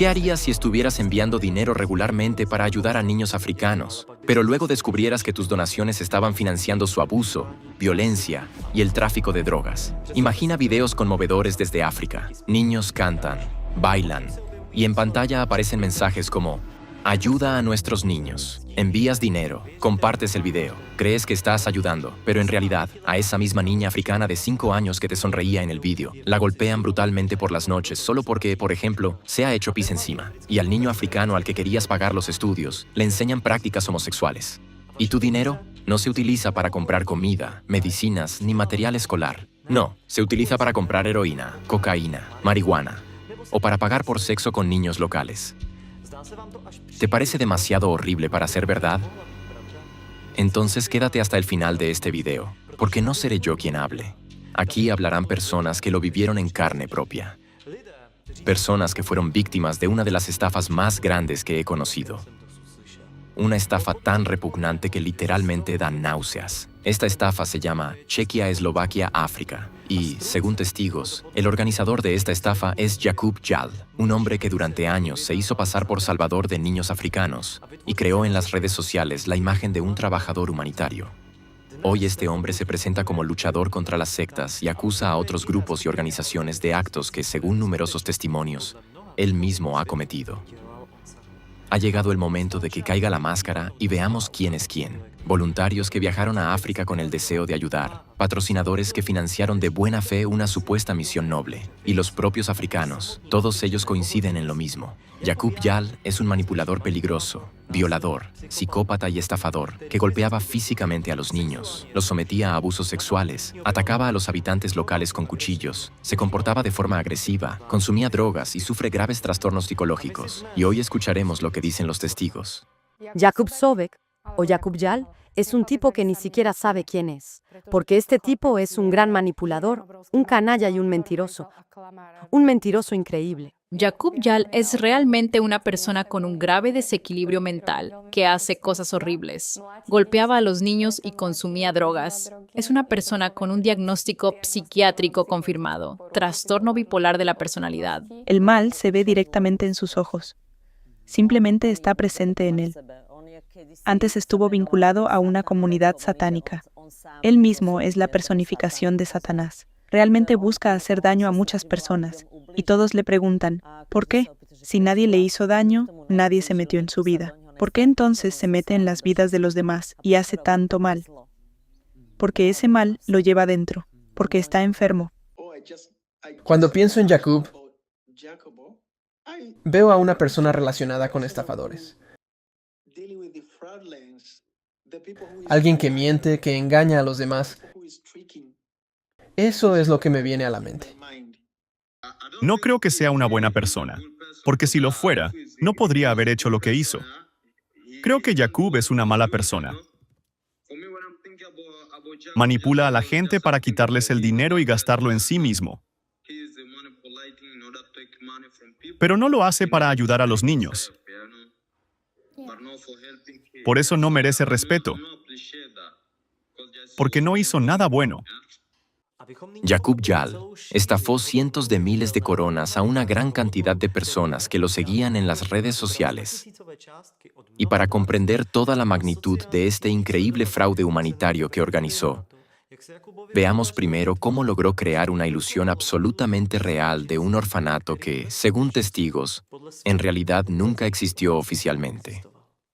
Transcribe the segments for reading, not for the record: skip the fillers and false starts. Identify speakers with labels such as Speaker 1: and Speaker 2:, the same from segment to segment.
Speaker 1: ¿Qué harías si estuvieras enviando dinero regularmente para ayudar a niños africanos, pero luego descubrieras que tus donaciones estaban financiando su abuso, violencia y el tráfico de drogas? Imagina videos conmovedores desde África. Niños cantan, bailan, y en pantalla aparecen mensajes como: ayuda a nuestros niños. Envías dinero, compartes el video, crees que estás ayudando, pero en realidad, a esa misma niña africana de 5 años que te sonreía en el vídeo, la golpean brutalmente por las noches solo porque, por ejemplo, se ha hecho pis encima. Y al niño africano al que querías pagar los estudios, le enseñan prácticas homosexuales. ¿Y tu dinero? No se utiliza para comprar comida, medicinas ni material escolar. No, se utiliza para comprar heroína, cocaína, marihuana, o para pagar por sexo con niños locales. ¿Te parece demasiado horrible para ser verdad? Entonces quédate hasta el final de este video, porque no seré yo quien hable. Aquí hablarán personas que lo vivieron en carne propia. Personas que fueron víctimas de una de las estafas más grandes que he conocido. Una estafa tan repugnante que literalmente da náuseas. Esta estafa se llama Chequia-Eslovaquia-África y, según testigos, el organizador de esta estafa es Jakub Jal, un hombre que durante años se hizo pasar por salvador de niños africanos y creó en las redes sociales la imagen de un trabajador humanitario. Hoy este hombre se presenta como luchador contra las sectas y acusa a otros grupos y organizaciones de actos que, según numerosos testimonios, él mismo ha cometido. Ha llegado el momento de que caiga la máscara y veamos quién es quién. Voluntarios que viajaron a África con el deseo de ayudar, patrocinadores que financiaron de buena fe una supuesta misión noble, y los propios africanos, todos ellos coinciden en lo mismo. Jakub Jal es un manipulador peligroso, violador, psicópata y estafador, que golpeaba físicamente a los niños, los sometía a abusos sexuales, atacaba a los habitantes locales con cuchillos, se comportaba de forma agresiva, consumía drogas y sufre graves trastornos psicológicos. Y hoy escucharemos lo que dicen los testigos.
Speaker 2: Jakub Sobek, o Jakub Jal, es un tipo que ni siquiera sabe quién es, porque este tipo es un gran manipulador, un canalla y un mentiroso increíble.
Speaker 3: Jakub Jal es realmente una persona con un grave desequilibrio mental, que hace cosas horribles. Golpeaba a los niños y consumía drogas. Es una persona con un diagnóstico psiquiátrico confirmado, trastorno bipolar de la personalidad.
Speaker 4: El mal se ve directamente en sus ojos. Simplemente está presente en él. Antes estuvo vinculado a una comunidad satánica. Él mismo es la personificación de Satanás. Realmente busca hacer daño a muchas personas, y todos le preguntan, ¿por qué? Si nadie le hizo daño, nadie se metió en su vida. ¿Por qué entonces se mete en las vidas de los demás y hace tanto mal? Porque ese mal lo lleva dentro, porque está enfermo.
Speaker 5: Cuando pienso en Jakub, veo a una persona relacionada con estafadores. Alguien que miente, que engaña a los demás. Eso es lo que me viene a la mente.
Speaker 6: No creo que sea una buena persona, porque si lo fuera, no podría haber hecho lo que hizo. Creo que Jakub es una mala persona. Manipula a la gente para quitarles el dinero y gastarlo en sí mismo. Pero no lo hace para ayudar a los niños. Por eso no merece respeto, porque no hizo nada bueno.
Speaker 1: Jakub Jal estafó cientos de miles de coronas a una gran cantidad de personas que lo seguían en las redes sociales. Y para comprender toda la magnitud de este increíble fraude humanitario que organizó, veamos primero cómo logró crear una ilusión absolutamente real de un orfanato que, según testigos, en realidad nunca existió oficialmente.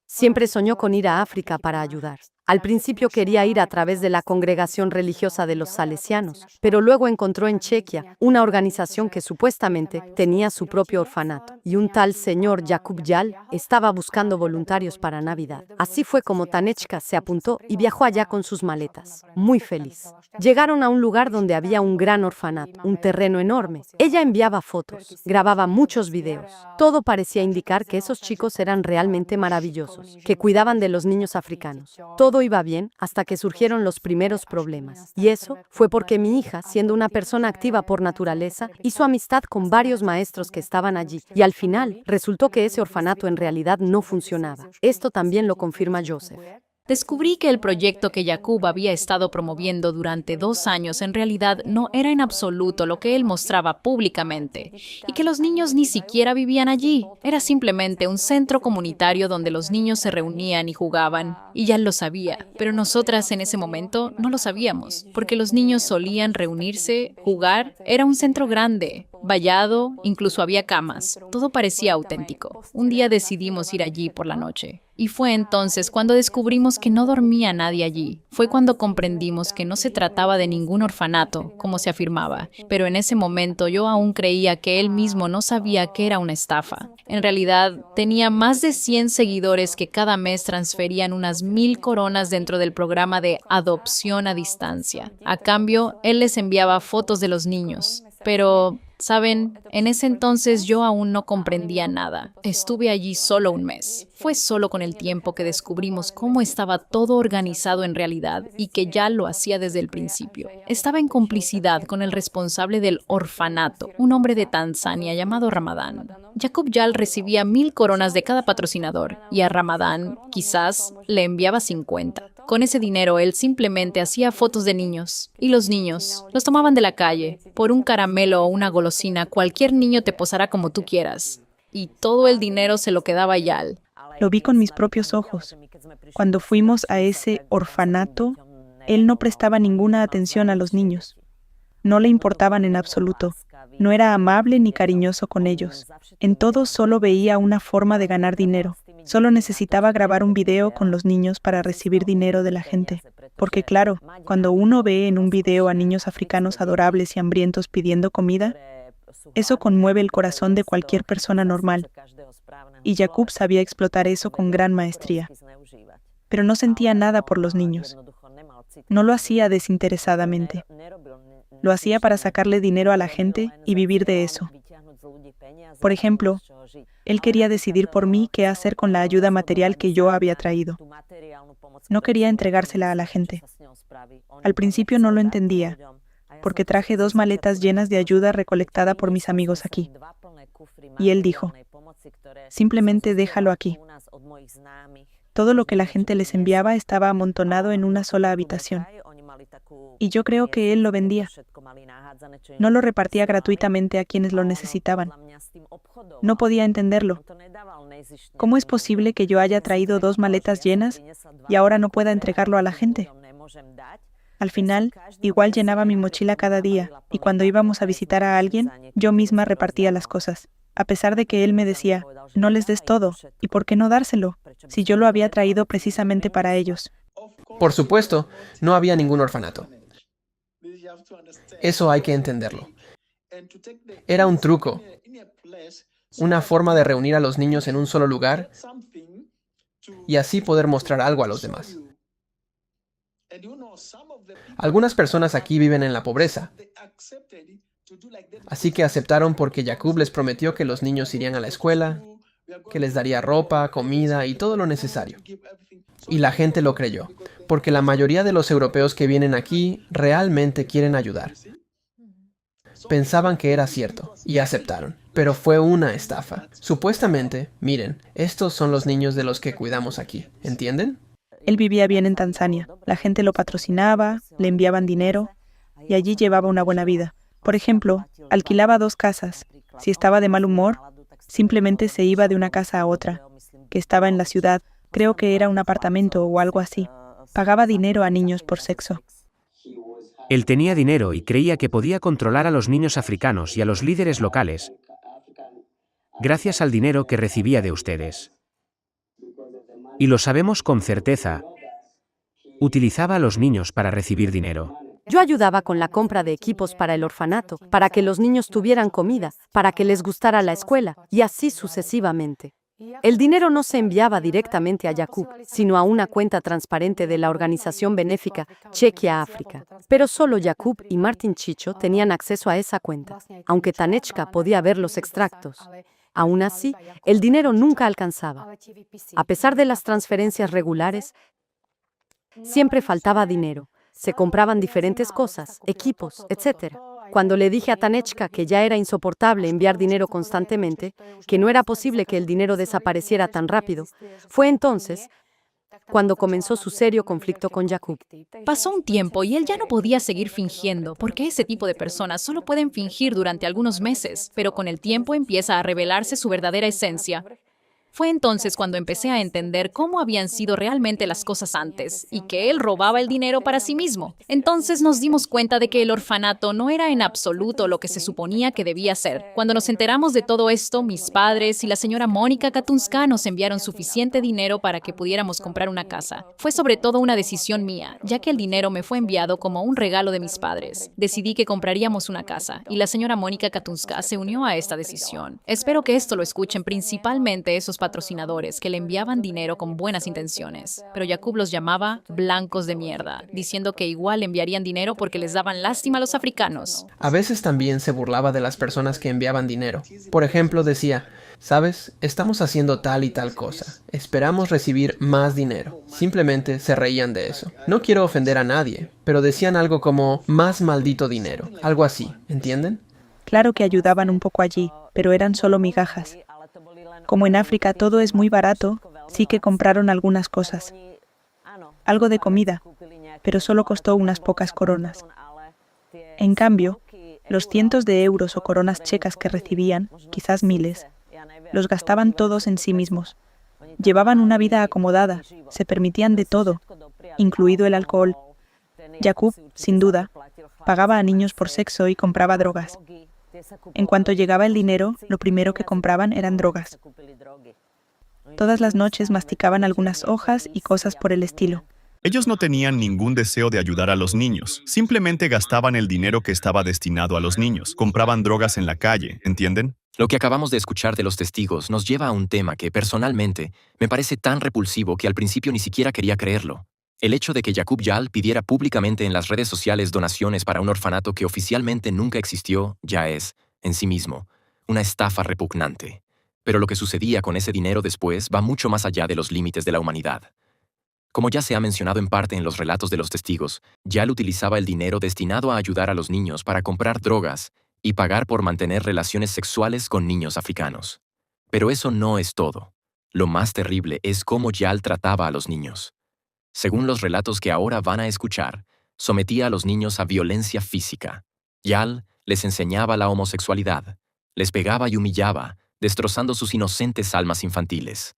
Speaker 2: Siempre soñó con ir a África para ayudar. Al principio quería ir a través de la congregación religiosa de los salesianos, pero luego encontró en Chequia una organización que supuestamente tenía su propio orfanato, y un tal señor Jakub Jal estaba buscando voluntarios para Navidad. Así fue como Tanechka se apuntó y viajó allá con sus maletas, muy feliz. Llegaron a un lugar donde había un gran orfanato, un terreno enorme. Ella enviaba fotos, grababa muchos videos. Todo parecía indicar que esos chicos eran realmente maravillosos, que cuidaban de los niños africanos. Todo iba bien hasta que surgieron los primeros problemas. Y eso fue porque mi hija, siendo una persona activa por naturaleza, hizo amistad con varios maestros que estaban allí. Y al final, resultó que ese orfanato en realidad no funcionaba. Esto también lo confirma Joseph.
Speaker 3: Descubrí que el proyecto que Jacob había estado promoviendo durante 2 años en realidad no era en absoluto lo que él mostraba públicamente, y que los niños ni siquiera vivían allí. Era simplemente un centro comunitario donde los niños se reunían y jugaban, y ya lo sabía, pero nosotras en ese momento no lo sabíamos, porque los niños solían reunirse, jugar, era un centro grande, vallado, incluso había camas, todo parecía auténtico. Un día decidimos ir allí por la noche. Y fue entonces cuando descubrimos que no dormía nadie allí. Fue cuando comprendimos que no se trataba de ningún orfanato, como se afirmaba. Pero en ese momento yo aún creía que él mismo no sabía que era una estafa. En realidad, tenía más de 100 seguidores que cada mes transferían unas 1,000 coronas dentro del programa de adopción a distancia. A cambio, él les enviaba fotos de los niños. Pero, ¿saben? En ese entonces yo aún no comprendía nada. Estuve allí solo un mes. Fue solo con el tiempo que descubrimos cómo estaba todo organizado en realidad y que ya lo hacía desde el principio. Estaba en complicidad con el responsable del orfanato, un hombre de Tanzania llamado Ramadán. Jacob Yal recibía 1,000 coronas de cada patrocinador y a Ramadán quizás le enviaba 50. Con ese dinero él simplemente hacía fotos de niños. Y los niños los tomaban de la calle. Por un caramelo o una golosina, cualquier niño te posará como tú quieras. Y todo el dinero se lo quedaba Yal.
Speaker 4: Lo vi con mis propios ojos. Cuando fuimos a ese orfanato, él no prestaba ninguna atención a los niños. No le importaban en absoluto. No era amable ni cariñoso con ellos. En todo solo veía una forma de ganar dinero. Solo necesitaba grabar un video con los niños para recibir dinero de la gente. Porque claro, cuando uno ve en un video a niños africanos adorables y hambrientos pidiendo comida, eso conmueve el corazón de cualquier persona normal. Y Jacob sabía explotar eso con gran maestría. Pero no sentía nada por los niños. No lo hacía desinteresadamente. Lo hacía para sacarle dinero a la gente y vivir de eso. Por ejemplo, él quería decidir por mí qué hacer con la ayuda material que yo había traído. No quería entregársela a la gente. Al principio no lo entendía, porque traje 2 maletas llenas de ayuda recolectada por mis amigos aquí. Y él dijo, simplemente déjalo aquí. Todo lo que la gente les enviaba estaba amontonado en una sola habitación. Y yo creo que él lo vendía. No lo repartía gratuitamente a quienes lo necesitaban. No podía entenderlo. ¿Cómo es posible que yo haya traído 2 maletas llenas y ahora no pueda entregarlo a la gente? Al final, igual llenaba mi mochila cada día, y cuando íbamos a visitar a alguien, yo misma repartía las cosas. A pesar de que él me decía, no les des todo, ¿y por qué no dárselo? Si yo lo había traído precisamente para ellos.
Speaker 5: Por supuesto, no había ningún orfanato. Eso hay que entenderlo. Era un truco, una forma de reunir a los niños en un solo lugar y así poder mostrar algo a los demás. Algunas personas aquí viven en la pobreza, así que aceptaron porque Jacob les prometió que los niños irían a la escuela, que les daría ropa, comida y todo lo necesario. Y la gente lo creyó, porque la mayoría de los europeos que vienen aquí realmente quieren ayudar. Pensaban que era cierto, y aceptaron. Pero fue una estafa. Supuestamente, miren, estos son los niños de los que cuidamos aquí, ¿entienden?
Speaker 4: Él vivía bien en Tanzania. La gente lo patrocinaba, le enviaban dinero, y allí llevaba una buena vida. Por ejemplo, alquilaba 2 casas. Si estaba de mal humor, simplemente se iba de una casa a otra, que estaba en la ciudad. Creo que era un apartamento o algo así. Pagaba dinero a niños por sexo.
Speaker 7: Él tenía dinero y creía que podía controlar a los niños africanos y a los líderes locales, gracias al dinero que recibía de ustedes. Y lo sabemos con certeza. Utilizaba a los niños para recibir dinero.
Speaker 2: Yo ayudaba con la compra de equipos para el orfanato, para que los niños tuvieran comida, para que les gustara la escuela, y así sucesivamente. El dinero no se enviaba directamente a Jacob, sino a una cuenta transparente de la organización benéfica Chequia África. Pero solo Jacob y Martin Chicho tenían acceso a esa cuenta, aunque Tanechka podía ver los extractos. Aún así, el dinero nunca alcanzaba. A pesar de las transferencias regulares, siempre faltaba dinero. Se compraban diferentes cosas, equipos, etc. Cuando le dije a Tanechka que ya era insoportable enviar dinero constantemente, que no era posible que el dinero desapareciera tan rápido, fue entonces cuando comenzó su serio conflicto con Jakub.
Speaker 3: Pasó un tiempo y él ya no podía seguir fingiendo, porque ese tipo de personas solo pueden fingir durante algunos meses, pero con el tiempo empieza a revelarse su verdadera esencia. Fue entonces cuando empecé a entender cómo habían sido realmente las cosas antes y que él robaba el dinero para sí mismo. Entonces nos dimos cuenta de que el orfanato no era en absoluto lo que se suponía que debía ser. Cuando nos enteramos de todo esto, mis padres y la señora Mónica Katunska nos enviaron suficiente dinero para que pudiéramos comprar una casa. Fue sobre todo una decisión mía, ya que el dinero me fue enviado como un regalo de mis padres. Decidí que compraríamos una casa y la señora Mónica Katunska se unió a esta decisión. Espero que esto lo escuchen principalmente esos patrocinadores que le enviaban dinero con buenas intenciones, pero Jakub los llamaba blancos de mierda, diciendo que igual le enviarían dinero porque les daban lástima a los africanos.
Speaker 5: A veces también se burlaba de las personas que enviaban dinero. Por ejemplo, decía, ¿sabes? Estamos haciendo tal y tal cosa. Esperamos recibir más dinero. Simplemente se reían de eso. No quiero ofender a nadie, pero decían algo como, más maldito dinero. Algo así, ¿entienden?
Speaker 4: Claro que ayudaban un poco allí, pero eran solo migajas. Como en África todo es muy barato, sí que compraron algunas cosas. Algo de comida, pero solo costó unas pocas coronas. En cambio, los cientos de euros o coronas checas que recibían, quizás miles, los gastaban todos en sí mismos. Llevaban una vida acomodada, se permitían de todo, incluido el alcohol. Jakub, sin duda, pagaba a niños por sexo y compraba drogas. En cuanto llegaba el dinero, lo primero que compraban eran drogas. Todas las noches masticaban algunas hojas y cosas por el estilo.
Speaker 6: Ellos no tenían ningún deseo de ayudar a los niños. Simplemente gastaban el dinero que estaba destinado a los niños. Compraban drogas en la calle, ¿entienden?
Speaker 1: Lo que acabamos de escuchar de los testigos nos lleva a un tema que, personalmente, me parece tan repulsivo que al principio ni siquiera quería creerlo. El hecho de que Jakub Yal pidiera públicamente en las redes sociales donaciones para un orfanato que oficialmente nunca existió ya es, en sí mismo, una estafa repugnante. Pero lo que sucedía con ese dinero después va mucho más allá de los límites de la humanidad. Como ya se ha mencionado en parte en los relatos de los testigos, Yal utilizaba el dinero destinado a ayudar a los niños para comprar drogas y pagar por mantener relaciones sexuales con niños africanos. Pero eso no es todo. Lo más terrible es cómo Yal trataba a los niños. Según los relatos que ahora van a escuchar, sometía a los niños a violencia física. Yal les enseñaba la homosexualidad, les pegaba y humillaba, destrozando sus inocentes almas infantiles.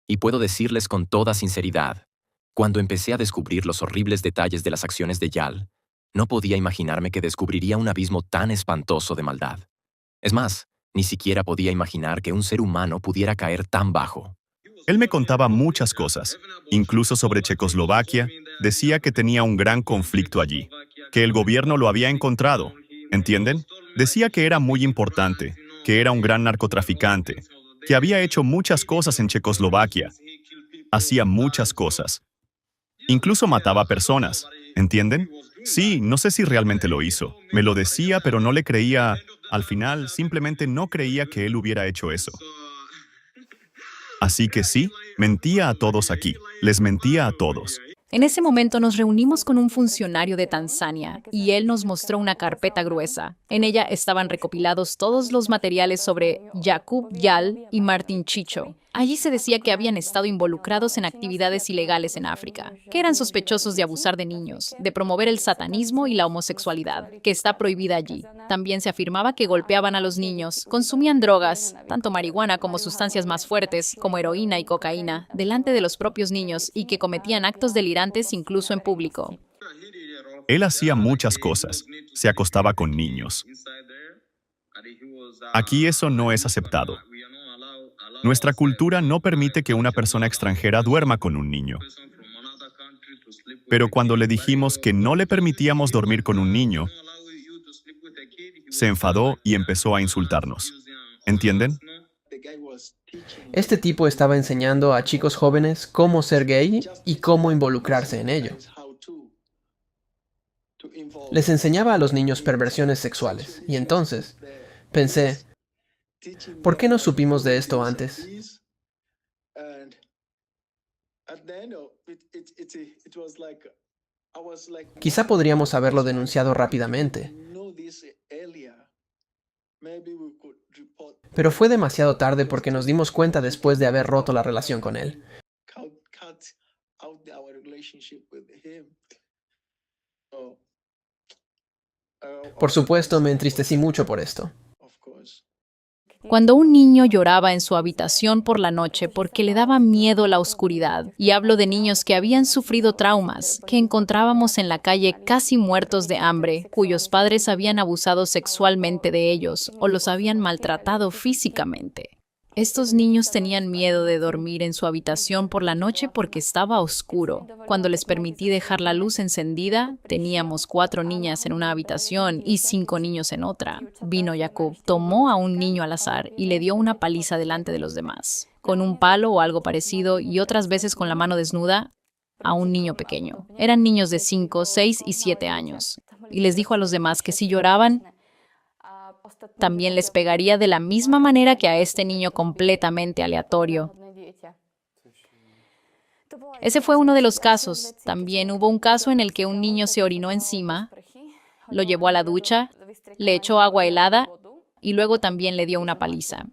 Speaker 1: Y puedo decirles con toda sinceridad, cuando empecé a descubrir los horribles detalles de las acciones de Yal, no podía imaginarme que descubriría un abismo tan espantoso de maldad. Es más, ni siquiera podía imaginar que un ser humano pudiera caer tan bajo.
Speaker 6: Él me contaba muchas cosas, incluso sobre Checoslovaquia. Decía que tenía un gran conflicto allí, que el gobierno lo había encontrado, ¿entienden? Decía que era muy importante, que era un gran narcotraficante, que había hecho muchas cosas en Checoslovaquia. Hacía muchas cosas. Incluso mataba personas, ¿entienden? Sí, no sé si realmente lo hizo. Me lo decía, pero no le creía. Al final, simplemente no creía que él hubiera hecho eso. Así que sí, mentía a todos aquí. Les mentía a todos.
Speaker 3: En ese momento nos reunimos con un funcionario de Tanzania y él nos mostró una carpeta gruesa. En ella estaban recopilados todos los materiales sobre Jakub Yal y Martin Chicho. Allí se decía que habían estado involucrados en actividades ilegales en África, que eran sospechosos de abusar de niños, de promover el satanismo y la homosexualidad, que está prohibida allí. También se afirmaba que golpeaban a los niños, consumían drogas, tanto marihuana como sustancias más fuertes, como heroína y cocaína, delante de los propios niños y que cometían actos delirantes incluso en público.
Speaker 6: Él hacía muchas cosas. Se acostaba con niños. Aquí eso no es aceptado. Nuestra cultura no permite que una persona extranjera duerma con un niño. Pero cuando le dijimos que no le permitíamos dormir con un niño, se enfadó y empezó a insultarnos. ¿Entienden?
Speaker 5: Este tipo estaba enseñando a chicos jóvenes cómo ser gay y cómo involucrarse en ello. Les enseñaba a los niños perversiones sexuales, y entonces pensé, ¿por qué no supimos de esto antes? Quizá podríamos haberlo denunciado rápidamente. Pero fue demasiado tarde porque nos dimos cuenta después de haber roto la relación con él. Por supuesto, me entristecí mucho por esto.
Speaker 3: Cuando un niño lloraba en su habitación por la noche porque le daba miedo la oscuridad, y hablo de niños que habían sufrido traumas, que encontrábamos en la calle casi muertos de hambre, cuyos padres habían abusado sexualmente de ellos o los habían maltratado físicamente. Estos niños tenían miedo de dormir en su habitación por la noche porque estaba oscuro. Cuando les permití dejar la luz encendida, teníamos 4 niñas en una habitación y 5 niños en otra. Vino Jacob, tomó a un niño al azar y le dio una paliza delante de los demás, con un palo o algo parecido, y otras veces con la mano desnuda a un niño pequeño. Eran niños de 5, 6 y 7 años. Y les dijo a los demás que si lloraban, también les pegaría de la misma manera que a este niño completamente aleatorio. Ese fue uno de los casos. También hubo un caso en el que un niño se orinó encima, lo llevó a la ducha, le echó agua helada y luego también le dio una paliza.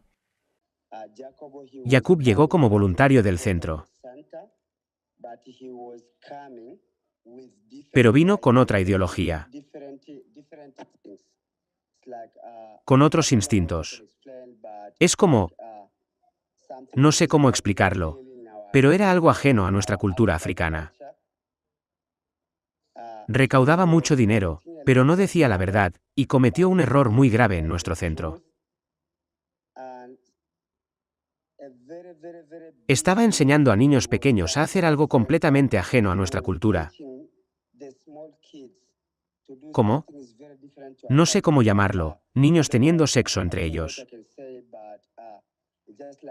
Speaker 7: Jacob llegó como voluntario del centro, pero vino con otra ideología, con otros instintos. Es como... no sé cómo explicarlo, pero era algo ajeno a nuestra cultura africana. Recaudaba mucho dinero, pero no decía la verdad, y cometió un error muy grave en nuestro centro. Estaba enseñando a niños pequeños a hacer algo completamente ajeno a nuestra cultura. ¿Cómo? No sé cómo llamarlo, niños teniendo sexo entre ellos.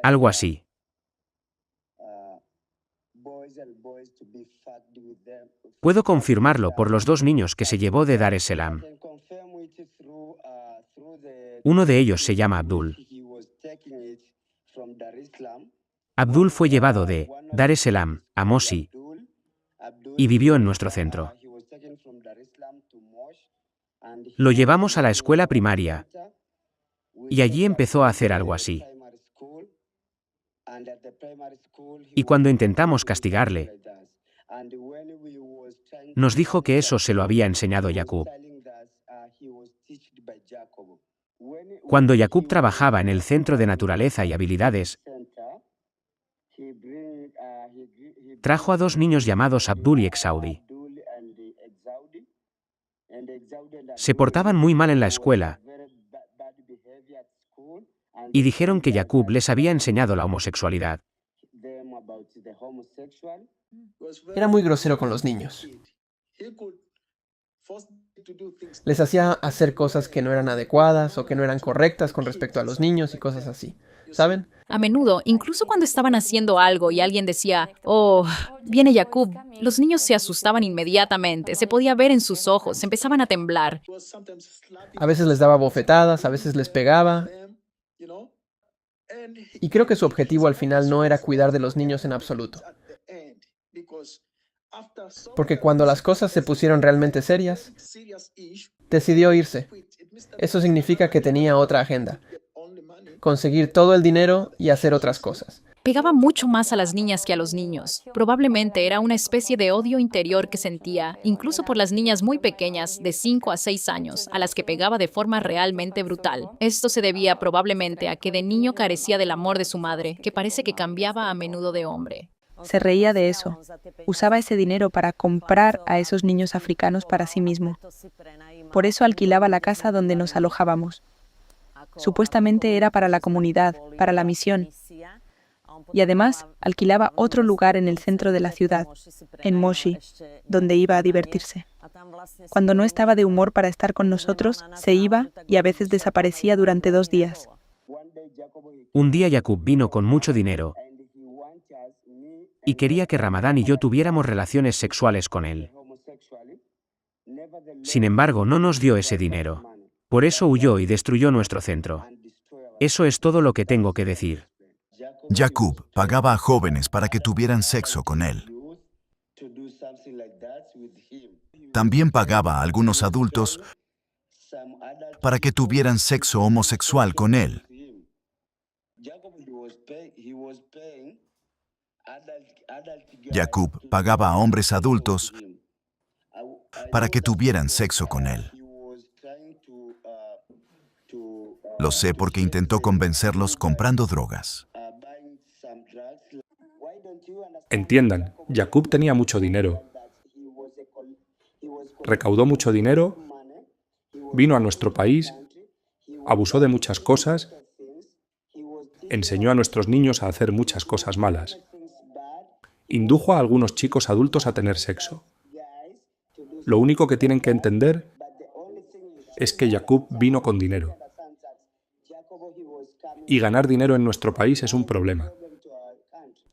Speaker 7: Algo así. Puedo confirmarlo por los 2 niños que se llevó de Dar es Salaam. Uno de ellos se llama Abdul. Abdul fue llevado de Dar es Salaam a Moshi y vivió en nuestro centro. Lo llevamos a la escuela primaria y allí empezó a hacer algo así. Y cuando intentamos castigarle, nos dijo que eso se lo había enseñado Jacob. Cuando Jacob trabajaba en el Centro de Naturaleza y Habilidades, trajo a 2 niños llamados Abdul y Exaudi. Se portaban muy mal en la escuela y dijeron que Jacob les había enseñado la homosexualidad.
Speaker 5: Era muy grosero con los niños. Les hacía hacer cosas que no eran adecuadas o que no eran correctas con respecto a los niños y cosas así. ¿Saben?
Speaker 3: A menudo, incluso cuando estaban haciendo algo y alguien decía, «Oh, viene Jacob», los niños se asustaban inmediatamente, se podía ver en sus ojos, empezaban a temblar.
Speaker 5: A veces les daba bofetadas, a veces les pegaba. Y creo que su objetivo al final no era cuidar de los niños en absoluto. Porque cuando las cosas se pusieron realmente serias, decidió irse. Eso significa que tenía otra agenda: conseguir todo el dinero y hacer otras cosas.
Speaker 3: Pegaba mucho más a las niñas que a los niños. Probablemente era una especie de odio interior que sentía, incluso por las niñas muy pequeñas, de 5 a 6 años, a las que pegaba de forma realmente brutal. Esto se debía probablemente a que de niño carecía del amor de su madre, que parece que cambiaba a menudo de hombre.
Speaker 4: Se reía de eso. Usaba ese dinero para comprar a esos niños africanos para sí mismo. Por eso alquilaba la casa donde nos alojábamos. Supuestamente era para la comunidad, para la misión. Y además alquilaba otro lugar en el centro de la ciudad, en Moshi, donde iba a divertirse. Cuando no estaba de humor para estar con nosotros, se iba y a veces desaparecía durante 2 días.
Speaker 7: Un día Jacob vino con mucho dinero y quería que Ramadán y yo tuviéramos relaciones sexuales con él. Sin embargo, no nos dio ese dinero. Por eso huyó y destruyó nuestro centro. Eso es todo lo que tengo que decir.
Speaker 8: Jacob pagaba a jóvenes para que tuvieran sexo con él. También pagaba a algunos adultos para que tuvieran sexo homosexual con él. Jacob pagaba a hombres adultos para que tuvieran sexo con él. Lo sé porque intentó convencerlos comprando drogas.
Speaker 9: Entiendan, Jacob tenía mucho dinero. Recaudó mucho dinero, vino a nuestro país, abusó de muchas cosas, enseñó a nuestros niños a hacer muchas cosas malas. Indujo a algunos chicos adultos a tener sexo. Lo único que tienen que entender es que Jacob vino con dinero. Y ganar dinero en nuestro país es un problema.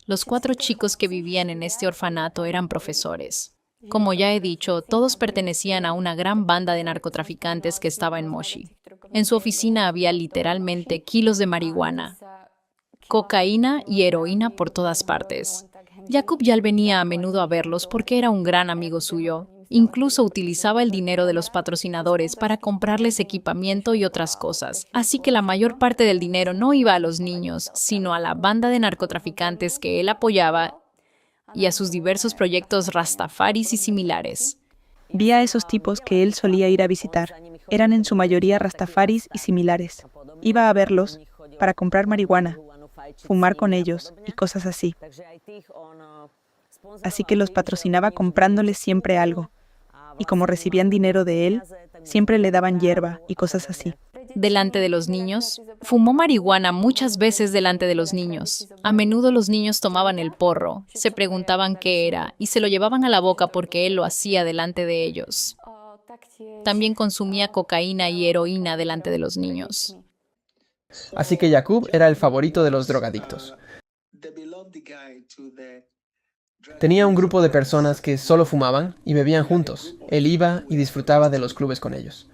Speaker 3: Los 4 chicos que vivían en este orfanato eran profesores. Como ya he dicho, todos pertenecían a una gran banda de narcotraficantes que estaba en Moshi. En su oficina había literalmente kilos de marihuana, cocaína y heroína por todas partes. Jacob ya venía a menudo a verlos porque era un gran amigo suyo. Incluso utilizaba el dinero de los patrocinadores para comprarles equipamiento y otras cosas. Así que la mayor parte del dinero no iba a los niños, sino a la banda de narcotraficantes que él apoyaba y a sus diversos proyectos rastafaris y similares.
Speaker 4: Vi a esos tipos que él solía ir a visitar. Eran en su mayoría rastafaris y similares. Iba a verlos para comprar marihuana, fumar con ellos y cosas así. Así que los patrocinaba comprándoles siempre algo. Y como recibían dinero de él, siempre le daban hierba y cosas así.
Speaker 3: Delante de los niños, fumó marihuana muchas veces delante de los niños. A menudo los niños tomaban el porro, se preguntaban qué era y se lo llevaban a la boca porque él lo hacía delante de ellos. También consumía cocaína y heroína delante de los niños.
Speaker 5: Así que Jacob era el favorito de los drogadictos. Tenía un grupo de personas que solo fumaban y bebían juntos. Él iba y disfrutaba de los clubes con ellos.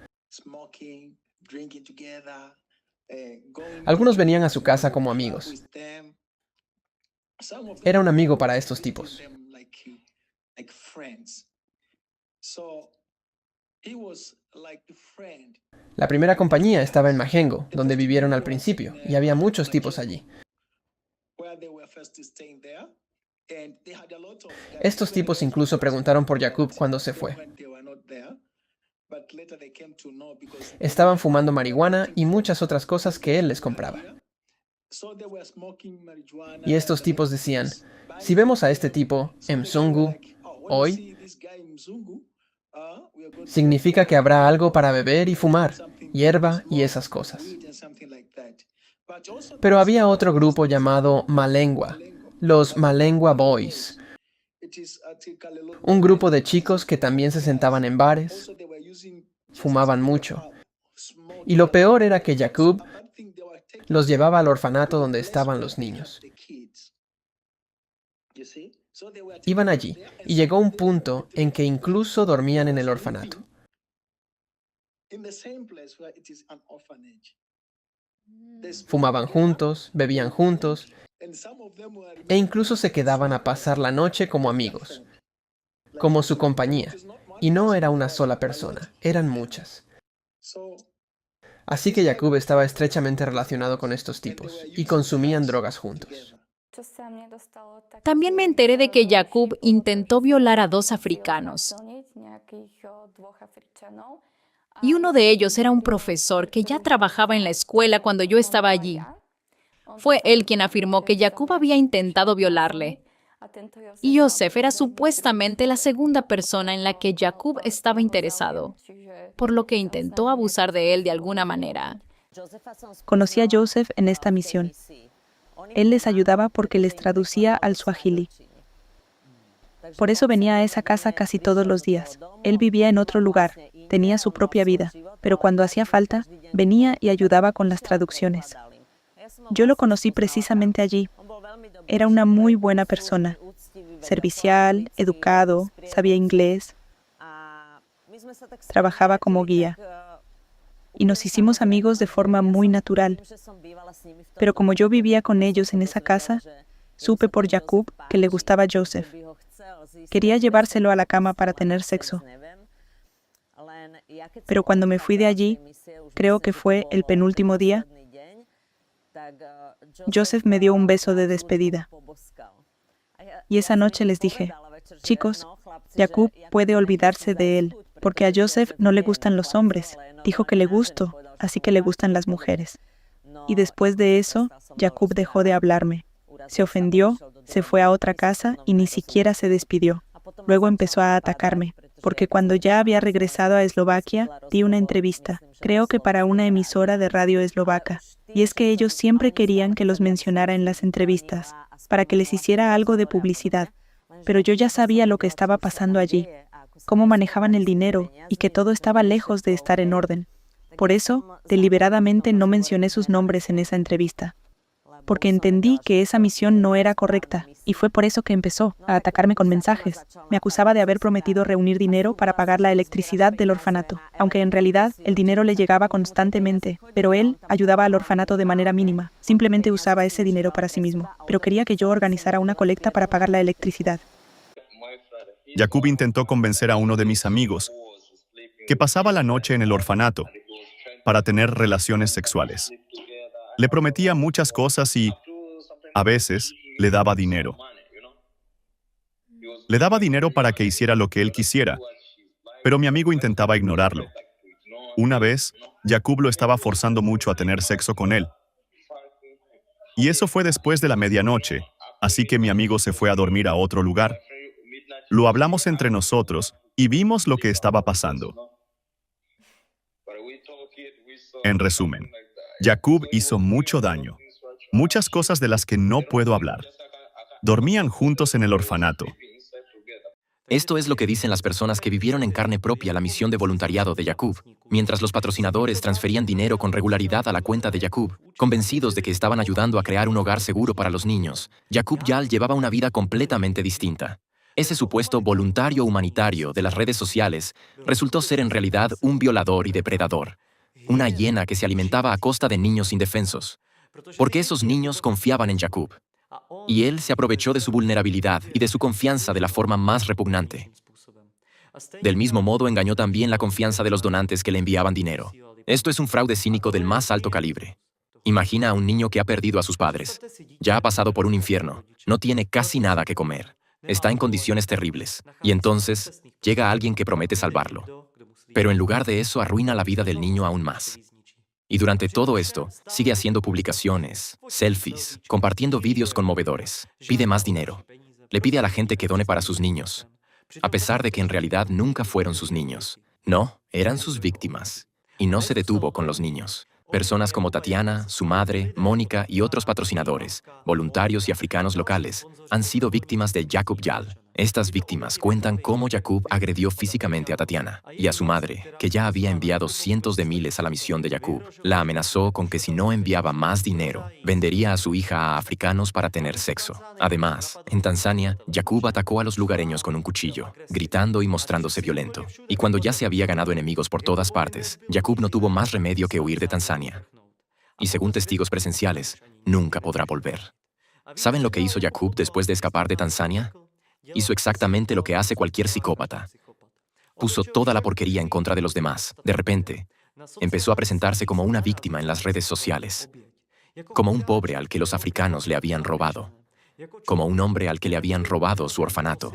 Speaker 5: Algunos venían a su casa como amigos. Era un amigo para estos tipos. La primera compañía estaba en Majengo, donde vivieron al principio, y había muchos tipos allí. Estos tipos incluso preguntaron por Jacob cuando se fue. Estaban fumando marihuana y muchas otras cosas que él les compraba. Y estos tipos decían, si vemos a este tipo, Mzungu, hoy, significa que habrá algo para beber y fumar, hierba y esas cosas. Pero había otro grupo llamado Malengua, los Malengua Boys, un grupo de chicos que también se sentaban en bares, fumaban mucho. Y lo peor era que Jacob los llevaba al orfanato donde estaban los niños. Iban allí, y llegó un punto en que incluso dormían en el orfanato. Fumaban juntos, bebían juntos, e incluso se quedaban a pasar la noche como amigos, como su compañía. Y no era una sola persona, eran muchas. Así que Jacob estaba estrechamente relacionado con estos tipos, y consumían drogas juntos.
Speaker 3: También me enteré de que Jacob intentó violar a 2 africanos. Y uno de ellos era un profesor que ya trabajaba en la escuela cuando yo estaba allí. Fue él quien afirmó que Jacob había intentado violarle. Y Joseph era supuestamente la segunda persona en la que Jacob estaba interesado, por lo que intentó abusar de él de alguna manera.
Speaker 4: Conocí a Joseph en esta misión. Él les ayudaba porque les traducía al suajili. Por eso venía a esa casa casi todos los días. Él vivía en otro lugar, tenía su propia vida, pero cuando hacía falta, venía y ayudaba con las traducciones. Yo lo conocí precisamente allí. Era una muy buena persona, servicial, educado, sabía inglés, trabajaba como guía. Y nos hicimos amigos de forma muy natural. Pero como yo vivía con ellos en esa casa, supe por Jacob que le gustaba Joseph. Quería llevárselo a la cama para tener sexo. Pero cuando me fui de allí, creo que fue el penúltimo día, Joseph me dio un beso de despedida. Y esa noche les dije, chicos, Jacob puede olvidarse de él, porque a Joseph no le gustan los hombres. Dijo que le gusto, así que le gustan las mujeres. Y después de eso, Jacob dejó de hablarme. Se ofendió, se fue a otra casa y ni siquiera se despidió. Luego empezó a atacarme, porque cuando ya había regresado a Eslovaquia, di una entrevista, creo que para una emisora de radio eslovaca. Y es que ellos siempre querían que los mencionara en las entrevistas, para que les hiciera algo de publicidad. Pero yo ya sabía lo que estaba pasando allí, cómo manejaban el dinero y que todo estaba lejos de estar en orden. Por eso, deliberadamente no mencioné sus nombres en esa entrevista, porque entendí que esa misión no era correcta, y fue por eso que empezó a atacarme con mensajes. Me acusaba de haber prometido reunir dinero para pagar la electricidad del orfanato, aunque en realidad el dinero le llegaba constantemente, pero él ayudaba al orfanato de manera mínima. Simplemente usaba ese dinero para sí mismo, pero quería que yo organizara una colecta para pagar la electricidad.
Speaker 6: Jacob intentó convencer a uno de mis amigos que pasaba la noche en el orfanato para tener relaciones sexuales. Le prometía muchas cosas y, a veces, le daba dinero. Le daba dinero para que hiciera lo que él quisiera, pero mi amigo intentaba ignorarlo. Una vez, Jacob lo estaba forzando mucho a tener sexo con él. Y eso fue después de la medianoche, así que mi amigo se fue a dormir a otro lugar. Lo hablamos entre nosotros y vimos lo que estaba pasando. En resumen, Jacob hizo mucho daño, muchas cosas de las que no puedo hablar. Dormían juntos en el orfanato.
Speaker 1: Esto es lo que dicen las personas que vivieron en carne propia la misión de voluntariado de Jacob, mientras los patrocinadores transferían dinero con regularidad a la cuenta de Jacob, convencidos de que estaban ayudando a crear un hogar seguro para los niños. Jacob Yal llevaba una vida completamente distinta. Ese supuesto voluntario humanitario de las redes sociales resultó ser en realidad un violador y depredador, una hiena que se alimentaba a costa de niños indefensos, porque esos niños confiaban en Jacob. Y él se aprovechó de su vulnerabilidad y de su confianza de la forma más repugnante. Del mismo modo, engañó también la confianza de los donantes que le enviaban dinero. Esto es un fraude cínico del más alto calibre. Imagina a un niño que ha perdido a sus padres. Ya ha pasado por un infierno. No tiene casi nada que comer. Está en condiciones terribles. Y entonces, llega alguien que promete salvarlo. Pero en lugar de eso, arruina la vida del niño aún más. Y durante todo esto, sigue haciendo publicaciones, selfies, compartiendo vídeos conmovedores. Pide más dinero. Le pide a la gente que done para sus niños, a pesar de que en realidad nunca fueron sus niños. No, eran sus víctimas. Y no se detuvo con los niños. Personas como Tatiana, su madre, Mónica y otros patrocinadores, voluntarios y africanos locales, han sido víctimas de Jacob Yal. Estas víctimas cuentan cómo Jacob agredió físicamente a Tatiana y a su madre, que ya había enviado cientos de miles a la misión de Jacob. La amenazó con que si no enviaba más dinero, vendería a su hija a africanos para tener sexo. Además, en Tanzania, Jacob atacó a los lugareños con un cuchillo, gritando y mostrándose violento. Y cuando ya se había ganado enemigos por todas partes, Jacob no tuvo más remedio que huir de Tanzania. Y según testigos presenciales, nunca podrá volver. ¿Saben lo que hizo Jacob después de escapar de Tanzania? Hizo exactamente lo que hace cualquier psicópata. Puso toda la porquería en contra de los demás. De repente, empezó a presentarse como una víctima en las redes sociales, como un pobre al que los africanos le habían robado, como un hombre al que le habían robado su orfanato.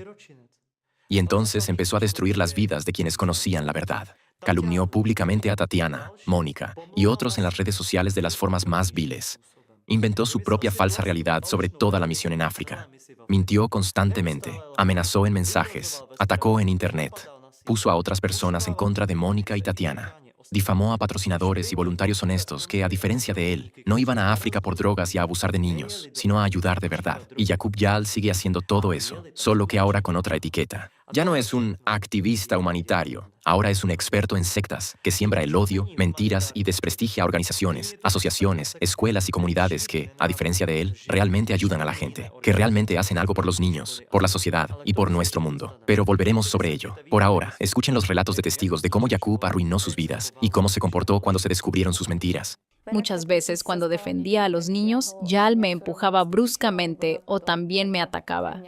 Speaker 1: Y entonces empezó a destruir las vidas de quienes conocían la verdad. Calumnió públicamente a Tatiana, Mónica y otros en las redes sociales de las formas más viles. Inventó su propia falsa realidad sobre toda la misión en África. Mintió constantemente, amenazó en mensajes, atacó en Internet, puso a otras personas en contra de Mónica y Tatiana. Difamó a patrocinadores y voluntarios honestos que, a diferencia de él, no iban a África por drogas y a abusar de niños, sino a ayudar de verdad. Y Jacob Yal sigue haciendo todo eso, solo que ahora con otra etiqueta. Ya no es un activista humanitario, ahora es un experto en sectas que siembra el odio, mentiras y desprestigia a organizaciones, asociaciones, escuelas y comunidades que, a diferencia de él, realmente ayudan a la gente, que realmente hacen algo por los niños, por la sociedad y por nuestro mundo. Pero volveremos sobre ello. Por ahora, escuchen los relatos de testigos de cómo Jacob arruinó sus vidas y cómo se comportó cuando se descubrieron sus mentiras.
Speaker 3: Muchas veces cuando defendía a los niños, Yal me empujaba bruscamente o también me atacaba.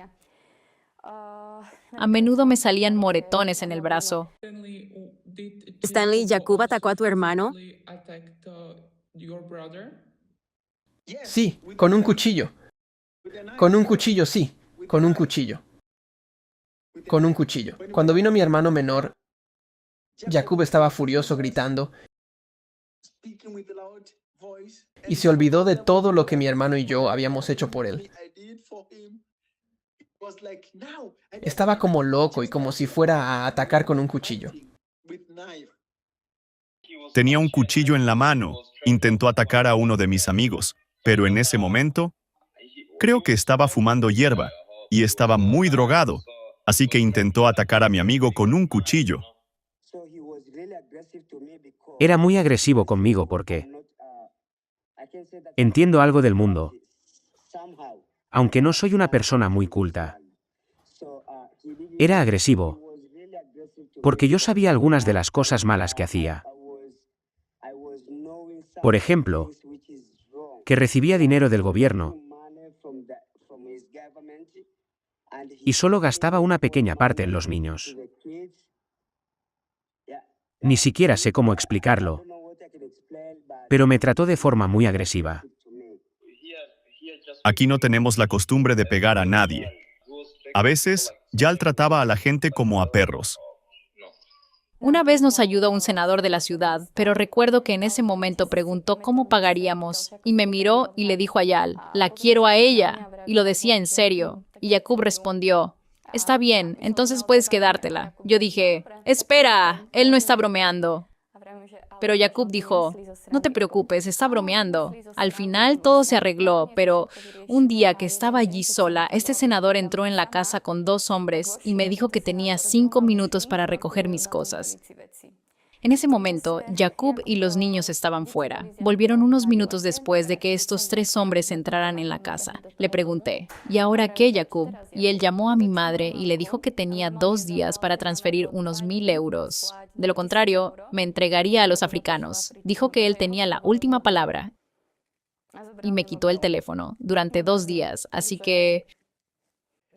Speaker 3: A menudo me salían moretones en el brazo.
Speaker 10: Stanley, ¿Jacob atacó a tu hermano?
Speaker 5: Sí, con un cuchillo. Con un cuchillo, sí. Con un cuchillo. Con un cuchillo. Cuando vino mi hermano menor, Jacob estaba furioso gritando y se olvidó de todo lo que mi hermano y yo habíamos hecho por él. Estaba como loco y como si fuera a atacar con un cuchillo.
Speaker 6: Tenía un cuchillo en la mano. Intentó atacar a uno de mis amigos, pero en ese momento, creo que estaba fumando hierba y estaba muy drogado, así que intentó atacar a mi amigo con un cuchillo.
Speaker 7: Era muy agresivo conmigo porque entiendo algo del mundo, aunque no soy una persona muy culta. Era agresivo porque yo sabía algunas de las cosas malas que hacía. Por ejemplo, que recibía dinero del gobierno y solo gastaba una pequeña parte en los niños. Ni siquiera sé cómo explicarlo, pero me trató de forma muy agresiva.
Speaker 6: Aquí no tenemos la costumbre de pegar a nadie. A veces, Yal trataba a la gente como a perros.
Speaker 3: Una vez nos ayudó un senador de la ciudad, pero recuerdo que en ese momento preguntó cómo pagaríamos, y me miró y le dijo a Yal, la quiero a ella, y lo decía en serio. Y Jacob respondió, está bien, entonces puedes quedártela. Yo dije, espera, él no está bromeando. Pero Jacob dijo, no te preocupes, está bromeando. Al final todo se arregló, pero un día que estaba allí sola, este senador entró en la casa con 2 hombres y me dijo que tenía 5 minutos para recoger mis cosas. En ese momento, Jacob y los niños estaban fuera. Volvieron unos minutos después de que estos 3 hombres entraran en la casa. Le pregunté, ¿y ahora qué, Jacob? Y él llamó a mi madre y le dijo que tenía 2 días para transferir unos 1,000 euros. De lo contrario, me entregaría a los africanos. Dijo que él tenía la última palabra y me quitó el teléfono durante 2 días, así que...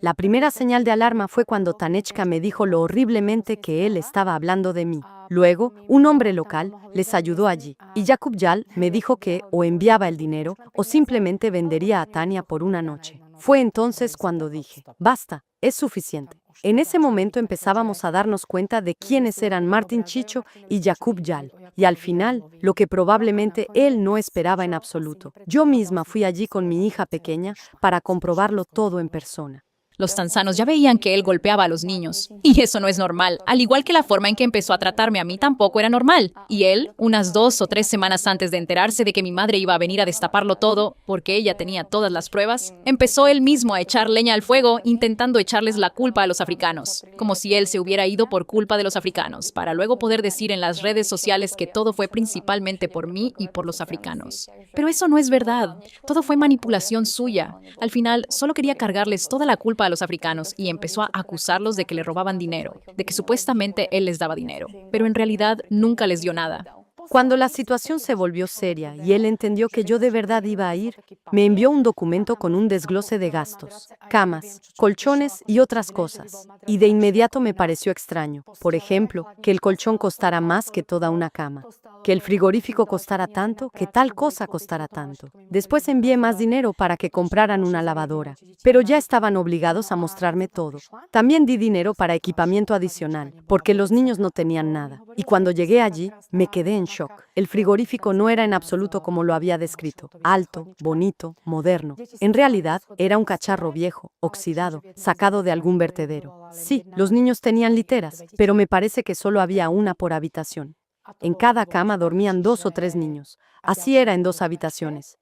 Speaker 2: La primera señal de alarma fue cuando Tanechka me dijo lo horriblemente que él estaba hablando de mí. Luego, un hombre local les ayudó allí, y Jacob Yal me dijo que o enviaba el dinero o simplemente vendería a Tania por una noche. Fue entonces cuando dije, basta, es suficiente. En ese momento empezábamos a darnos cuenta de quiénes eran Martin Chicho y Jacob Yal, y al final, lo que probablemente él no esperaba en absoluto. Yo misma fui allí con mi hija pequeña para comprobarlo todo en persona.
Speaker 3: Los tanzanos ya veían que él golpeaba a los niños. Y eso no es normal. Al igual que la forma en que empezó a tratarme a mí tampoco era normal. Y él, unas 2 o 3 semanas antes de enterarse de que mi madre iba a venir a destaparlo todo, porque ella tenía todas las pruebas, empezó él mismo a echar leña al fuego, intentando echarles la culpa a los africanos. Como si él se hubiera ido por culpa de los africanos, para luego poder decir en las redes sociales que todo fue principalmente por mí y por los africanos. Pero eso no es verdad. Todo fue manipulación suya. Al final, solo quería cargarles toda la culpa a los africanos y empezó a acusarlos de que le robaban dinero, de que supuestamente él les daba dinero, pero en realidad nunca les dio nada.
Speaker 2: Cuando la situación se volvió seria y él entendió que yo de verdad iba a ir, me envió un documento con un desglose de gastos, camas, colchones y otras cosas. Y de inmediato me pareció extraño. Por ejemplo, que el colchón costara más que toda una cama, que el frigorífico costara tanto, que tal cosa costara tanto. Después envié más dinero para que compraran una lavadora, pero ya estaban obligados a mostrarme todo. También di dinero para equipamiento adicional, porque los niños no tenían nada. Y cuando llegué allí, me quedé en shock. El frigorífico no era en absoluto como lo había descrito, alto, bonito, moderno. En realidad, era un cacharro viejo, oxidado, sacado de algún vertedero. Sí, los niños tenían literas, pero me parece que solo había una por habitación. En cada cama dormían 2 o 3 niños. Así era en 2 habitaciones.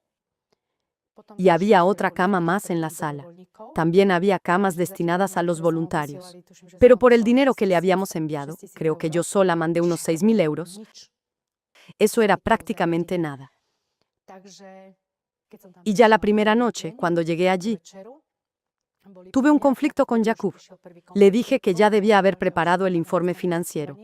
Speaker 2: Y había otra cama más en la sala. También había camas destinadas a los voluntarios. Pero por el dinero que le habíamos enviado, creo que yo sola mandé unos 6,000 euros, eso era prácticamente nada. Y ya la primera noche, cuando llegué allí, tuve un conflicto con Jacob. Le dije que ya debía haber preparado el informe financiero.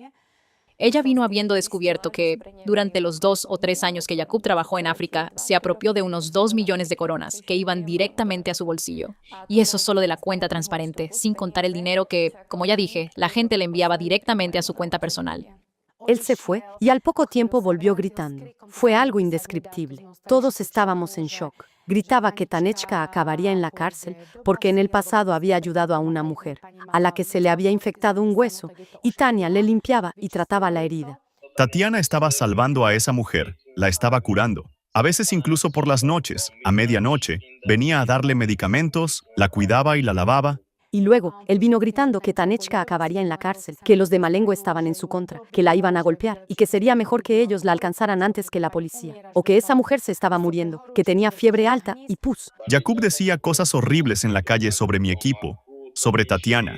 Speaker 3: Ella vino habiendo descubierto que, durante los 2 o 3 años que Jacob trabajó en África, se apropió de unos 2 millones de coronas que iban directamente a su bolsillo. Y eso solo de la cuenta transparente, sin contar el dinero que, como ya dije, la gente le enviaba directamente a su cuenta personal.
Speaker 2: Él se fue y al poco tiempo volvió gritando. Fue algo indescriptible. Todos estábamos en shock. Gritaba que Tanechka acabaría en la cárcel porque en el pasado había ayudado a una mujer, a la que se le había infectado un hueso, y Tania le limpiaba y trataba la herida.
Speaker 6: Tatiana estaba salvando a esa mujer, la estaba curando. A veces incluso por las noches, a medianoche, venía a darle medicamentos, la cuidaba y la lavaba.
Speaker 2: Y luego, él vino gritando que Tanechka acabaría en la cárcel, que los de Malengo estaban en su contra, que la iban a golpear y que sería mejor que ellos la alcanzaran antes que la policía, o que esa mujer se estaba muriendo, que tenía fiebre alta y pus.
Speaker 6: Jakub decía cosas horribles en la calle sobre mi equipo, sobre Tatiana,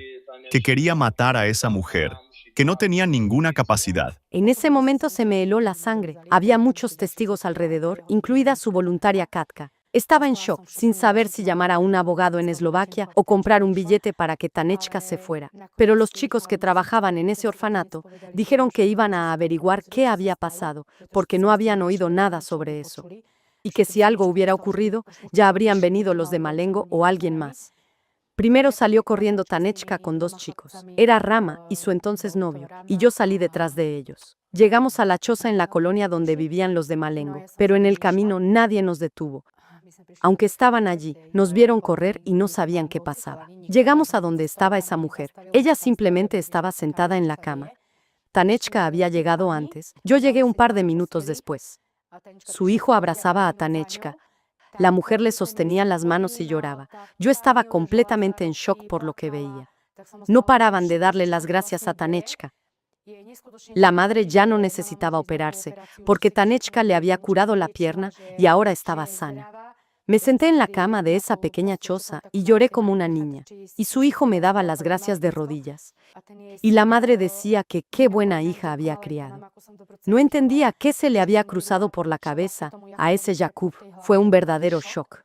Speaker 6: que quería matar a esa mujer, que no tenía ninguna capacidad.
Speaker 2: En ese momento se me heló la sangre. Había muchos testigos alrededor, incluida su voluntaria Katka. Estaba en shock, sin saber si llamar a un abogado en Eslovaquia o comprar un billete para que Tanechka se fuera. Pero los chicos que trabajaban en ese orfanato dijeron que iban a averiguar qué había pasado, porque no habían oído nada sobre eso. Y que si algo hubiera ocurrido, ya habrían venido los de Malengo o alguien más. Primero salió corriendo Tanechka con 2 chicos. Era Rama y su entonces novio, y yo salí detrás de ellos. Llegamos a la choza en la colonia donde vivían los de Malengo, pero en el camino nadie nos detuvo. Aunque estaban allí, nos vieron correr y no sabían qué pasaba. Llegamos a donde estaba esa mujer. Ella simplemente estaba sentada en la cama. Tanechka había llegado antes. Yo llegué un par de minutos después. Su hijo abrazaba a Tanechka. La mujer le sostenía las manos y lloraba. Yo estaba completamente en shock por lo que veía. No paraban de darle las gracias a Tanechka. La madre ya no necesitaba operarse, porque Tanechka le había curado la pierna y ahora estaba sana. Me senté en la cama de esa pequeña choza y lloré como una niña, y su hijo me daba las gracias de rodillas. Y la madre decía que qué buena hija había criado. No entendía qué se le había cruzado por la cabeza a ese Jakub. Fue un verdadero shock.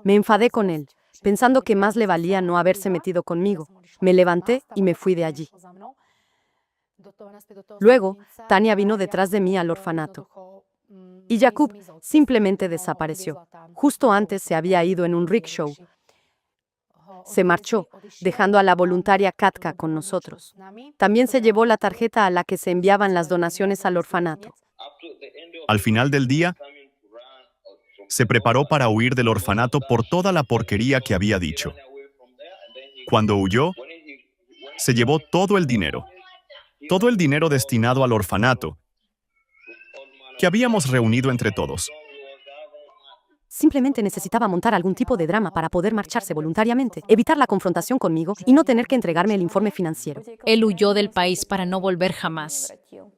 Speaker 2: Me enfadé con él, pensando que más le valía no haberse metido conmigo. Me levanté y me fui de allí. Luego, Tania vino detrás de mí al orfanato. Y Jakub simplemente desapareció. Justo antes se había ido en un rickshaw. Se marchó, dejando a la voluntaria Katka con nosotros. También se llevó la tarjeta a la que se enviaban las donaciones al orfanato.
Speaker 6: Al final del día, se preparó para huir del orfanato por toda la porquería que había dicho. Cuando huyó, se llevó todo el dinero destinado al orfanato, que habíamos reunido entre todos.
Speaker 2: Simplemente necesitaba montar algún tipo de drama para poder marcharse voluntariamente, evitar la confrontación conmigo y no tener que entregarme el informe financiero.
Speaker 3: Él huyó del país para no volver jamás.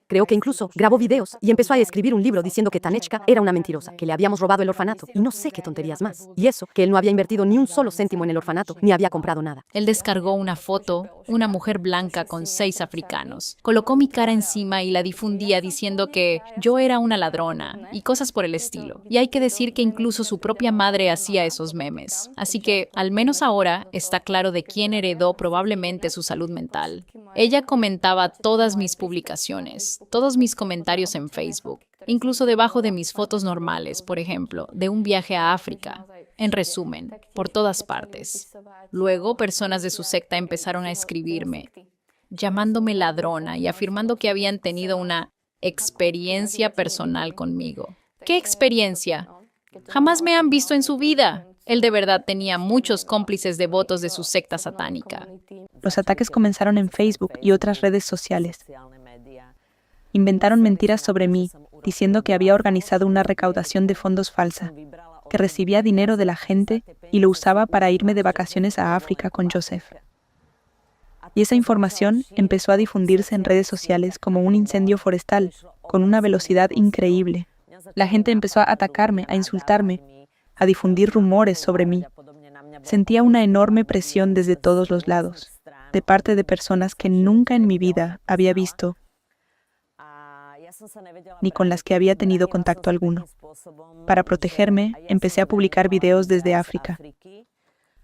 Speaker 2: Creo que incluso grabó videos y empezó a escribir un libro diciendo que Tanechka era una mentirosa, que le habíamos robado el orfanato y no sé qué tonterías más. Y eso, que él no había invertido ni un solo céntimo en el orfanato, ni había comprado nada.
Speaker 3: Él descargó una foto, una mujer blanca con 6 africanos. Colocó mi cara encima y la difundía diciendo que yo era una ladrona y cosas por el estilo. Y hay que decir que incluso su propia madre hacía esos memes. Así que, al menos ahora, está claro de quién heredó probablemente su salud mental. Ella comentaba todas mis publicaciones, todos mis comentarios en Facebook, incluso debajo de mis fotos normales, por ejemplo, de un viaje a África. En resumen, por todas partes. Luego, personas de su secta empezaron a escribirme, llamándome ladrona y afirmando que habían tenido una experiencia personal conmigo. ¿Qué experiencia? Jamás me han visto en su vida. Él de verdad tenía muchos cómplices devotos de su secta satánica.
Speaker 4: Los ataques comenzaron en Facebook y otras redes sociales. Inventaron mentiras sobre mí, diciendo que había organizado una recaudación de fondos falsa, que recibía dinero de la gente y lo usaba para irme de vacaciones a África con Joseph. Y esa información empezó a difundirse en redes sociales como un incendio forestal, con una velocidad increíble. La gente empezó a atacarme, a insultarme, a difundir rumores sobre mí. Sentía una enorme presión desde todos los lados, de parte de personas que nunca en mi vida había visto, ni con las que había tenido contacto alguno. Para protegerme, empecé a publicar videos desde África.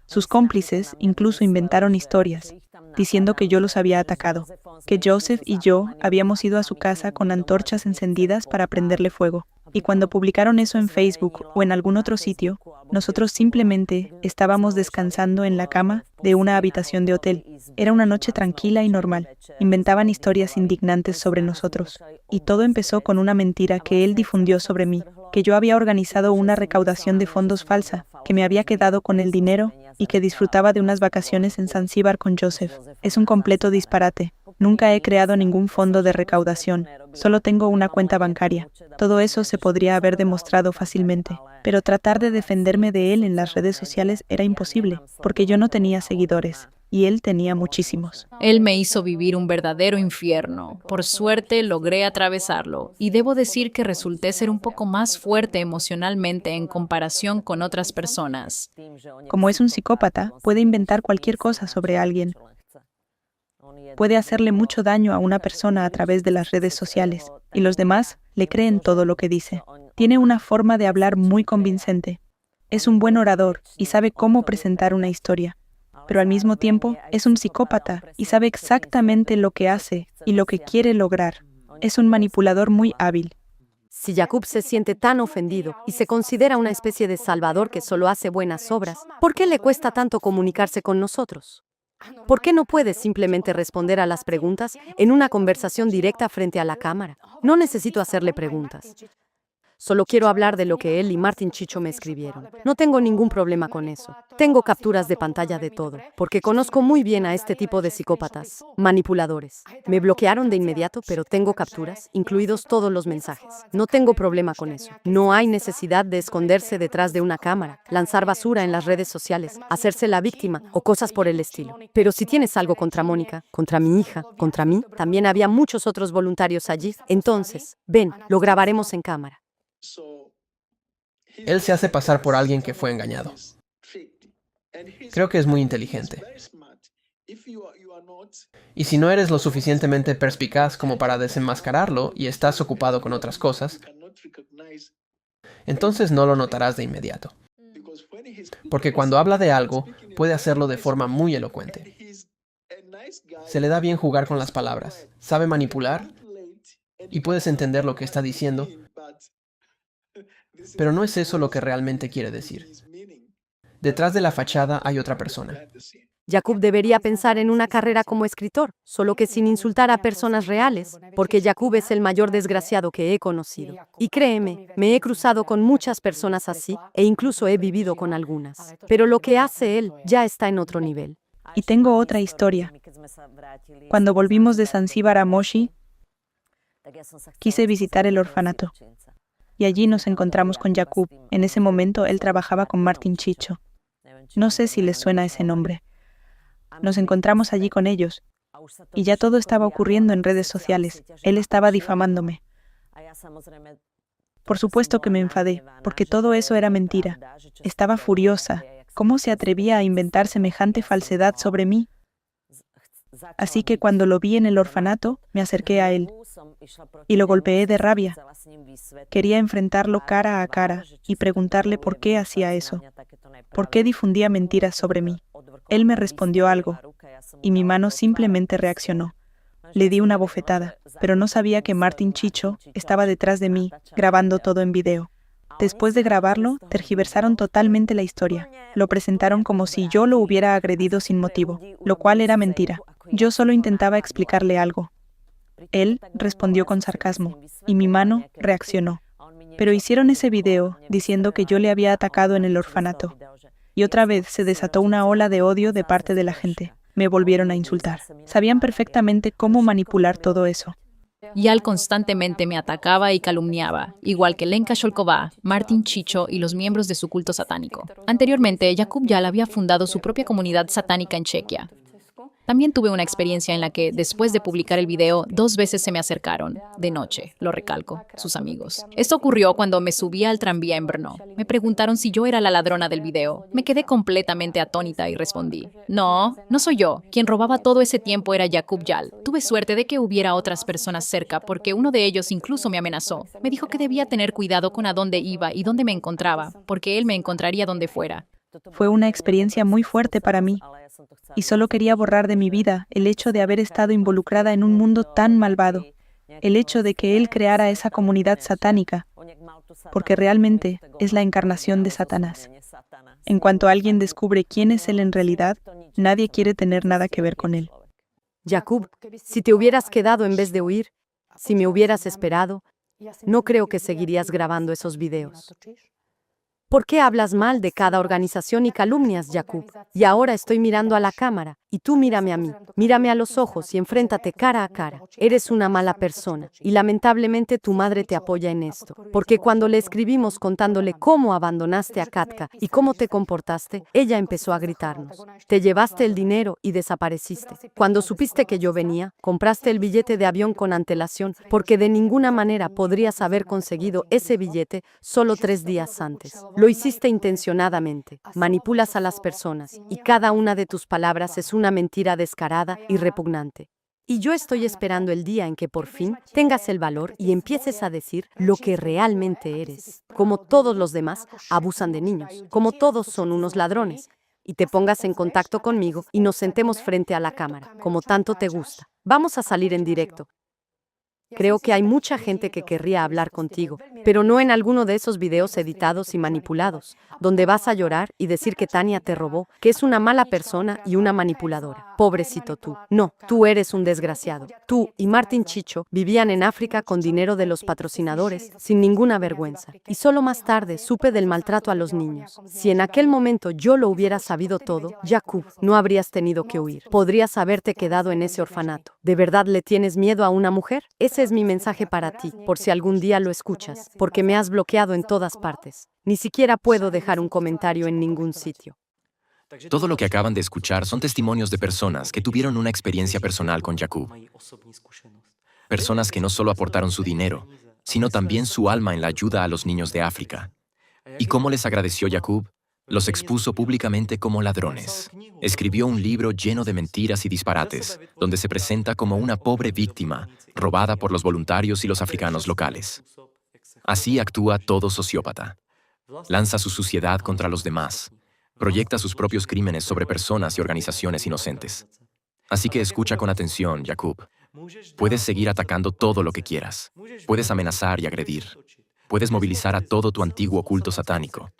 Speaker 4: Sus cómplices incluso inventaron historias, diciendo que yo los había atacado, que Joseph y yo habíamos ido a su casa con antorchas encendidas para prenderle fuego. Y cuando publicaron eso en Facebook o en algún otro sitio, nosotros simplemente estábamos descansando en la cama de una habitación de hotel. Era una noche tranquila y normal. Inventaban historias indignantes sobre nosotros. Y todo empezó con una mentira que él difundió sobre mí, que yo había organizado una recaudación de fondos falsa, que me había quedado con el dinero y que disfrutaba de unas vacaciones en Zanzíbar con Joseph. Es un completo disparate. Nunca he creado ningún fondo de recaudación, solo tengo una cuenta bancaria. Todo eso se podría haber demostrado fácilmente, pero tratar de defenderme de él en las redes sociales era imposible, porque yo no tenía seguidores, y él tenía muchísimos.
Speaker 3: Él me hizo vivir un verdadero infierno. Por suerte logré atravesarlo, y debo decir que resulté ser un poco más fuerte emocionalmente en comparación con otras personas.
Speaker 4: Como es un psicópata, puede inventar cualquier cosa sobre alguien. Puede hacerle mucho daño a una persona a través de las redes sociales, y los demás le creen todo lo que dice. Tiene una forma de hablar muy convincente. Es un buen orador y sabe cómo presentar una historia. Pero al mismo tiempo es un psicópata y sabe exactamente lo que hace y lo que quiere lograr. Es un manipulador muy hábil.
Speaker 2: Si Jacob se siente tan ofendido y se considera una especie de salvador que solo hace buenas obras, ¿por qué le cuesta tanto comunicarse con nosotros? ¿Por qué no puede simplemente responder a las preguntas en una conversación directa frente a la cámara? No necesito hacerle preguntas. Solo quiero hablar de lo que él y Martín Chicho me escribieron. No tengo ningún problema con eso. Tengo capturas de pantalla de todo, porque conozco muy bien a este tipo de psicópatas, manipuladores. Me bloquearon de inmediato, pero tengo capturas, incluidos todos los mensajes. No tengo problema con eso. No hay necesidad de esconderse detrás de una cámara, lanzar basura en las redes sociales, hacerse la víctima o cosas por el estilo. Pero si tienes algo contra Mónica, contra mi hija, contra mí, también había muchos otros voluntarios allí. Entonces, ven, lo grabaremos en cámara.
Speaker 5: Él se hace pasar por alguien que fue engañado. Creo que es muy inteligente. Y si no eres lo suficientemente perspicaz como para desenmascararlo y estás ocupado con otras cosas, entonces no lo notarás de inmediato. Porque cuando habla de algo, puede hacerlo de forma muy elocuente. Se le da bien jugar con las palabras, sabe manipular y puedes entender lo que está diciendo, pero no es eso lo que realmente quiere decir. Detrás de la fachada hay otra persona.
Speaker 2: Jacob debería pensar en una carrera como escritor, solo que sin insultar a personas reales, porque Jacob es el mayor desgraciado que he conocido. Y créeme, me he cruzado con muchas personas así, e incluso he vivido con algunas. Pero lo que hace él ya está en otro nivel.
Speaker 4: Y tengo otra historia. Cuando volvimos de Zanzíbar a Moshi, quise visitar el orfanato. Y allí nos encontramos con Jacob. En ese momento él trabajaba con Martín Chicho. No sé si les suena ese nombre. Nos encontramos allí con ellos. Y ya todo estaba ocurriendo en redes sociales. Él estaba difamándome. Por supuesto que me enfadé, porque todo eso era mentira. Estaba furiosa. ¿Cómo se atrevía a inventar semejante falsedad sobre mí? Así que cuando lo vi en el orfanato, me acerqué a él y lo golpeé de rabia. Quería enfrentarlo cara a cara y preguntarle por qué hacía eso, por qué difundía mentiras sobre mí. Él me respondió algo y mi mano simplemente reaccionó. Le di una bofetada, pero no sabía que Martín Chicho estaba detrás de mí, grabando todo en video. Después de grabarlo, tergiversaron totalmente la historia. Lo presentaron como si yo lo hubiera agredido sin motivo, lo cual era mentira. Yo solo intentaba explicarle algo. Él respondió con sarcasmo, y mi mano reaccionó. Pero hicieron ese video diciendo que yo le había atacado en el orfanato. Y otra vez se desató una ola de odio de parte de la gente. Me volvieron a insultar. Sabían perfectamente cómo manipular todo eso.
Speaker 3: Yal constantemente me atacaba y calumniaba, igual que Lenka Sholkova, Martín Chicho y los miembros de su culto satánico. Anteriormente, Jakub Yal había fundado su propia comunidad satánica en Chequia. También tuve una experiencia en la que, después de publicar el video, 2 veces se me acercaron, de noche, lo recalco, sus amigos. Esto ocurrió cuando me subía al tranvía en Brno. Me preguntaron si yo era la ladrona del video. Me quedé completamente atónita y respondí, no soy yo. Quien robaba todo ese tiempo era Jakub Yal. Tuve suerte de que hubiera otras personas cerca, porque uno de ellos incluso me amenazó. Me dijo que debía tener cuidado con a dónde iba y dónde me encontraba, porque él me encontraría donde fuera.
Speaker 4: Fue una experiencia muy fuerte para mí. Y solo quería borrar de mi vida el hecho de haber estado involucrada en un mundo tan malvado, el hecho de que él creara esa comunidad satánica porque realmente es la encarnación de Satanás. En cuanto alguien descubre quién es él en realidad, nadie quiere tener nada que ver con él.
Speaker 2: Jacob, si te hubieras quedado en vez de huir, si me hubieras esperado, no creo que seguirías grabando esos videos. ¿Por qué hablas mal de cada organización y calumnias, Jacob? Y ahora estoy mirando a la cámara, y tú mírame a mí, mírame a los ojos y enfréntate cara a cara. Eres una mala persona, y lamentablemente tu madre te apoya en esto. Porque cuando le escribimos contándole cómo abandonaste a Katka y cómo te comportaste, ella empezó a gritarnos. Te llevaste el dinero y desapareciste. Cuando supiste que yo venía, compraste el billete de avión con antelación, porque de ninguna manera podrías haber conseguido ese billete solo 3 días antes. Lo hiciste intencionadamente, manipulas a las personas, y cada una de tus palabras es una mentira descarada y repugnante. Y yo estoy esperando el día en que por fin tengas el valor y empieces a decir lo que realmente eres. Como todos los demás, abusan de niños, como todos son unos ladrones, y te pongas en contacto conmigo y nos sentemos frente a la cámara, como tanto te gusta. Vamos a salir en directo. Creo que hay mucha gente que querría hablar contigo, pero no en alguno de esos videos editados y manipulados, donde vas a llorar y decir que Tania te robó, que es una mala persona y una manipuladora. Pobrecito tú. No, tú eres un desgraciado. Tú y Martin Chicho vivían en África con dinero de los patrocinadores, sin ninguna vergüenza. Y solo más tarde supe del maltrato a los niños. Si en aquel momento yo lo hubiera sabido todo, Jacob, no habrías tenido que huir. Podrías haberte quedado en ese orfanato. ¿De verdad le tienes miedo a una mujer? Ese es mi mensaje para ti, por si algún día lo escuchas, porque me has bloqueado en todas partes. Ni siquiera puedo dejar un comentario en ningún sitio.
Speaker 1: Todo lo que acaban de escuchar son testimonios de personas que tuvieron una experiencia personal con Jacob. Personas que no solo aportaron su dinero, sino también su alma en la ayuda a los niños de África. ¿Y cómo les agradeció Jacob? Los expuso públicamente como ladrones. Escribió un libro lleno de mentiras y disparates, donde se presenta como una pobre víctima, robada por los voluntarios y los africanos locales. Así actúa todo sociópata. Lanza su suciedad contra los demás. Proyecta sus propios crímenes sobre personas y organizaciones inocentes. Así que escucha con atención, Jacob. Puedes seguir atacando todo lo que quieras. Puedes amenazar y agredir. Puedes movilizar a todo tu antiguo culto satánico.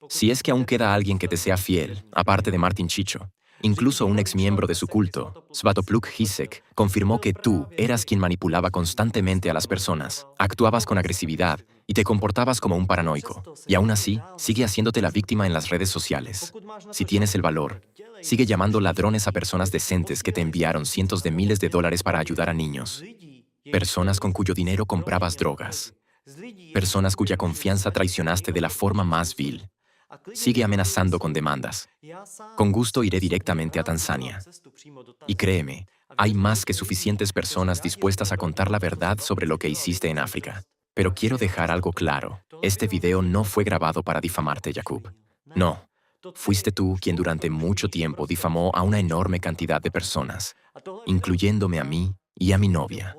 Speaker 1: Si es que aún queda alguien que te sea fiel, aparte de Martin Chicho, incluso un exmiembro de su culto, Svatopluk Hisek, confirmó que tú eras quien manipulaba constantemente a las personas, actuabas con agresividad y te comportabas como un paranoico. Y aún así, sigue haciéndote la víctima en las redes sociales. Si tienes el valor, sigue llamando ladrones a personas decentes que te enviaron cientos de miles de dólares para ayudar a niños. Personas con cuyo dinero comprabas drogas. Personas cuya confianza traicionaste de la forma más vil. Sigue amenazando con demandas. Con gusto iré directamente a Tanzania. Y créeme, hay más que suficientes personas dispuestas a contar la verdad sobre lo que hiciste en África. Pero quiero dejar algo claro. Este video no fue grabado para difamarte, Jacob. No. Fuiste tú quien durante mucho tiempo difamó a una enorme cantidad de personas, incluyéndome a mí y a mi novia.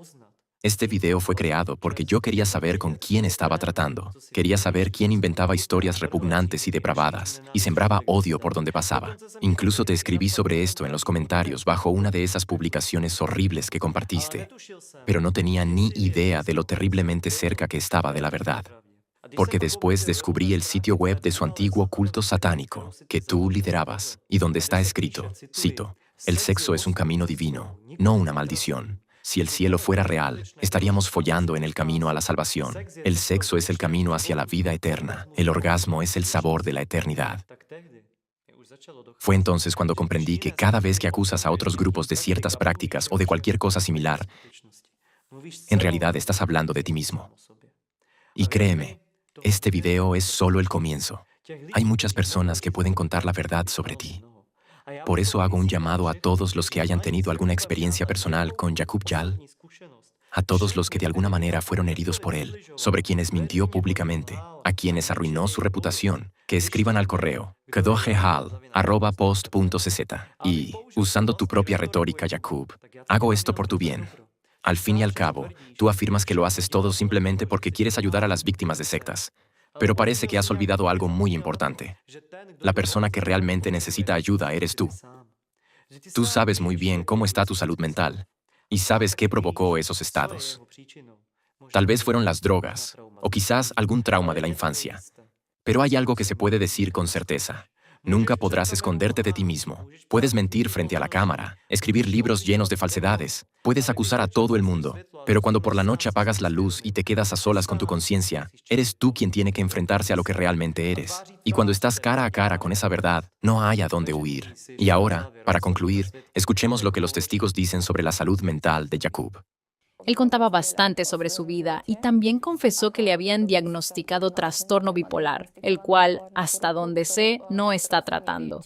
Speaker 1: Este video fue creado porque yo quería saber con quién estaba tratando. Quería saber quién inventaba historias repugnantes y depravadas, y sembraba odio por donde pasaba. Incluso te escribí sobre esto en los comentarios bajo una de esas publicaciones horribles que compartiste. Pero no tenía ni idea de lo terriblemente cerca que estaba de la verdad. Porque después descubrí el sitio web de su antiguo culto satánico, que tú liderabas, y donde está escrito, cito, «El sexo es un camino divino, no una maldición». Si el cielo fuera real, estaríamos follando en el camino a la salvación. El sexo es el camino hacia la vida eterna. El orgasmo es el sabor de la eternidad. Fue entonces cuando comprendí que cada vez que acusas a otros grupos de ciertas prácticas o de cualquier cosa similar, en realidad estás hablando de ti mismo. Y créeme, este video es solo el comienzo. Hay muchas personas que pueden contar la verdad sobre ti. Por eso hago un llamado a todos los que hayan tenido alguna experiencia personal con Jacob Jal, a todos los que de alguna manera fueron heridos por él, sobre quienes mintió públicamente, a quienes arruinó su reputación, que escriban al correo kdojehal@post.cz y, usando tu propia retórica, Jacob, hago esto por tu bien. Al fin y al cabo, tú afirmas que lo haces todo simplemente porque quieres ayudar a las víctimas de sectas. Pero parece que has olvidado algo muy importante. La persona que realmente necesita ayuda eres tú. Tú sabes muy bien cómo está tu salud mental y sabes qué provocó esos estados. Tal vez fueron las drogas, o quizás algún trauma de la infancia. Pero hay algo que se puede decir con certeza. Nunca podrás esconderte de ti mismo. Puedes mentir frente a la cámara, escribir libros llenos de falsedades, puedes acusar a todo el mundo, pero cuando por la noche apagas la luz y te quedas a solas con tu conciencia, eres tú quien tiene que enfrentarse a lo que realmente eres. Y cuando estás cara a cara con esa verdad, no hay a dónde huir. Y ahora, para concluir, escuchemos lo que los testigos dicen sobre la salud mental de Yaqub.
Speaker 3: Él contaba bastante sobre su vida y también confesó que le habían diagnosticado trastorno bipolar, el cual, hasta donde sé, no está tratando.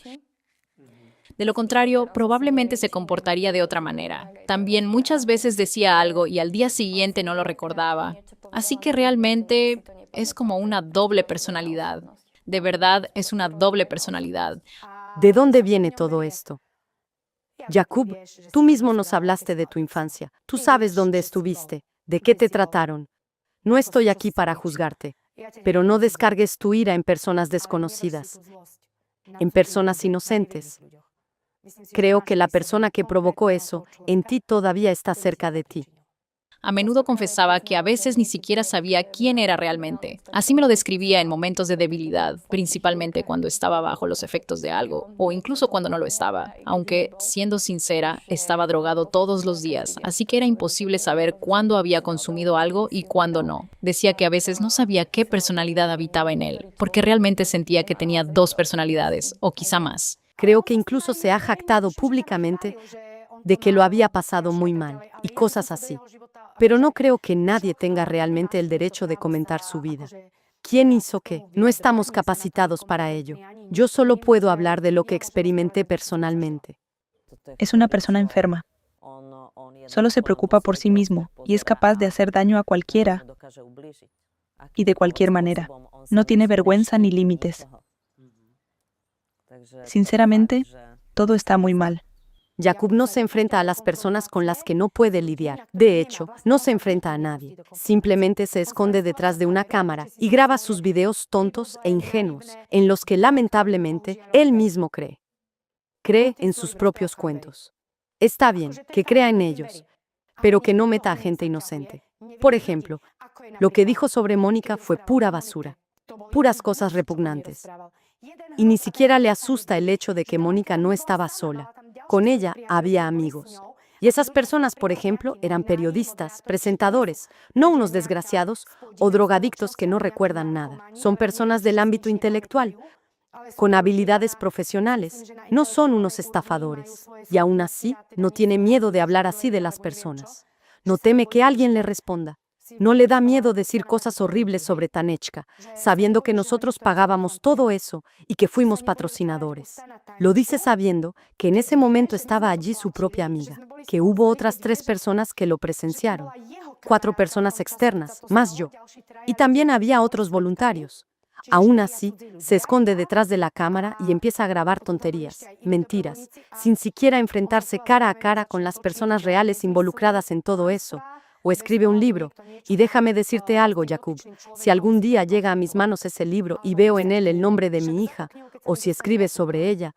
Speaker 3: De lo contrario, probablemente se comportaría de otra manera. También muchas veces decía algo y al día siguiente no lo recordaba. Así que realmente es como una doble personalidad. De verdad, es una doble personalidad.
Speaker 2: ¿De dónde viene todo esto? Yaqub, tú mismo nos hablaste de tu infancia. Tú sabes dónde estuviste, de qué te trataron. No estoy aquí para juzgarte, pero no descargues tu ira en personas desconocidas, en personas inocentes. Creo que la persona que provocó eso en ti todavía está cerca de ti.
Speaker 3: A menudo confesaba que a veces ni siquiera sabía quién era realmente. Así me lo describía en momentos de debilidad, principalmente cuando estaba bajo los efectos de algo, o incluso cuando no lo estaba. Aunque, siendo sincera, estaba drogado todos los días, así que era imposible saber cuándo había consumido algo y cuándo no. Decía que a veces no sabía qué personalidad habitaba en él, porque realmente sentía que tenía dos personalidades, o quizá más.
Speaker 2: Creo que incluso se ha jactado públicamente de que lo había pasado muy mal, y cosas así. Pero no creo que nadie tenga realmente el derecho de comentar su vida. ¿Quién hizo qué? No estamos capacitados para ello. Yo solo puedo hablar de lo que experimenté personalmente.
Speaker 4: Es una persona enferma. Solo se preocupa por sí mismo y es capaz de hacer daño a cualquiera y de cualquier manera. No tiene vergüenza ni límites. Sinceramente, todo está muy mal.
Speaker 2: Yaqub no se enfrenta a las personas con las que no puede lidiar. De hecho, no se enfrenta a nadie. Simplemente se esconde detrás de una cámara y graba sus videos tontos e ingenuos, en los que lamentablemente él mismo cree. Cree en sus propios cuentos. Está bien que crea en ellos, pero que no meta a gente inocente. Por ejemplo, lo que dijo sobre Mónica fue pura basura, puras cosas repugnantes. Y ni siquiera le asusta el hecho de que Mónica no estaba sola. Con ella había amigos. Y esas personas, por ejemplo, eran periodistas, presentadores, no unos desgraciados o drogadictos que no recuerdan nada. Son personas del ámbito intelectual, con habilidades profesionales. No son unos estafadores. Y aún así, no tiene miedo de hablar así de las personas. No teme que alguien le responda. No le da miedo decir cosas horribles sobre Tanechka, sabiendo que nosotros pagábamos todo eso y que fuimos patrocinadores. Lo dice sabiendo que en ese momento estaba allí su propia amiga, que hubo otras 3 personas que lo presenciaron, 4 personas externas, más yo. Y también había otros voluntarios. Aún así, se esconde detrás de la cámara y empieza a grabar tonterías, mentiras, sin siquiera enfrentarse cara a cara con las personas reales involucradas en todo eso. O escribe un libro. Y déjame decirte algo, Yaqub. Si algún día llega a mis manos ese libro y veo en él el nombre de mi hija, o si escribes sobre ella,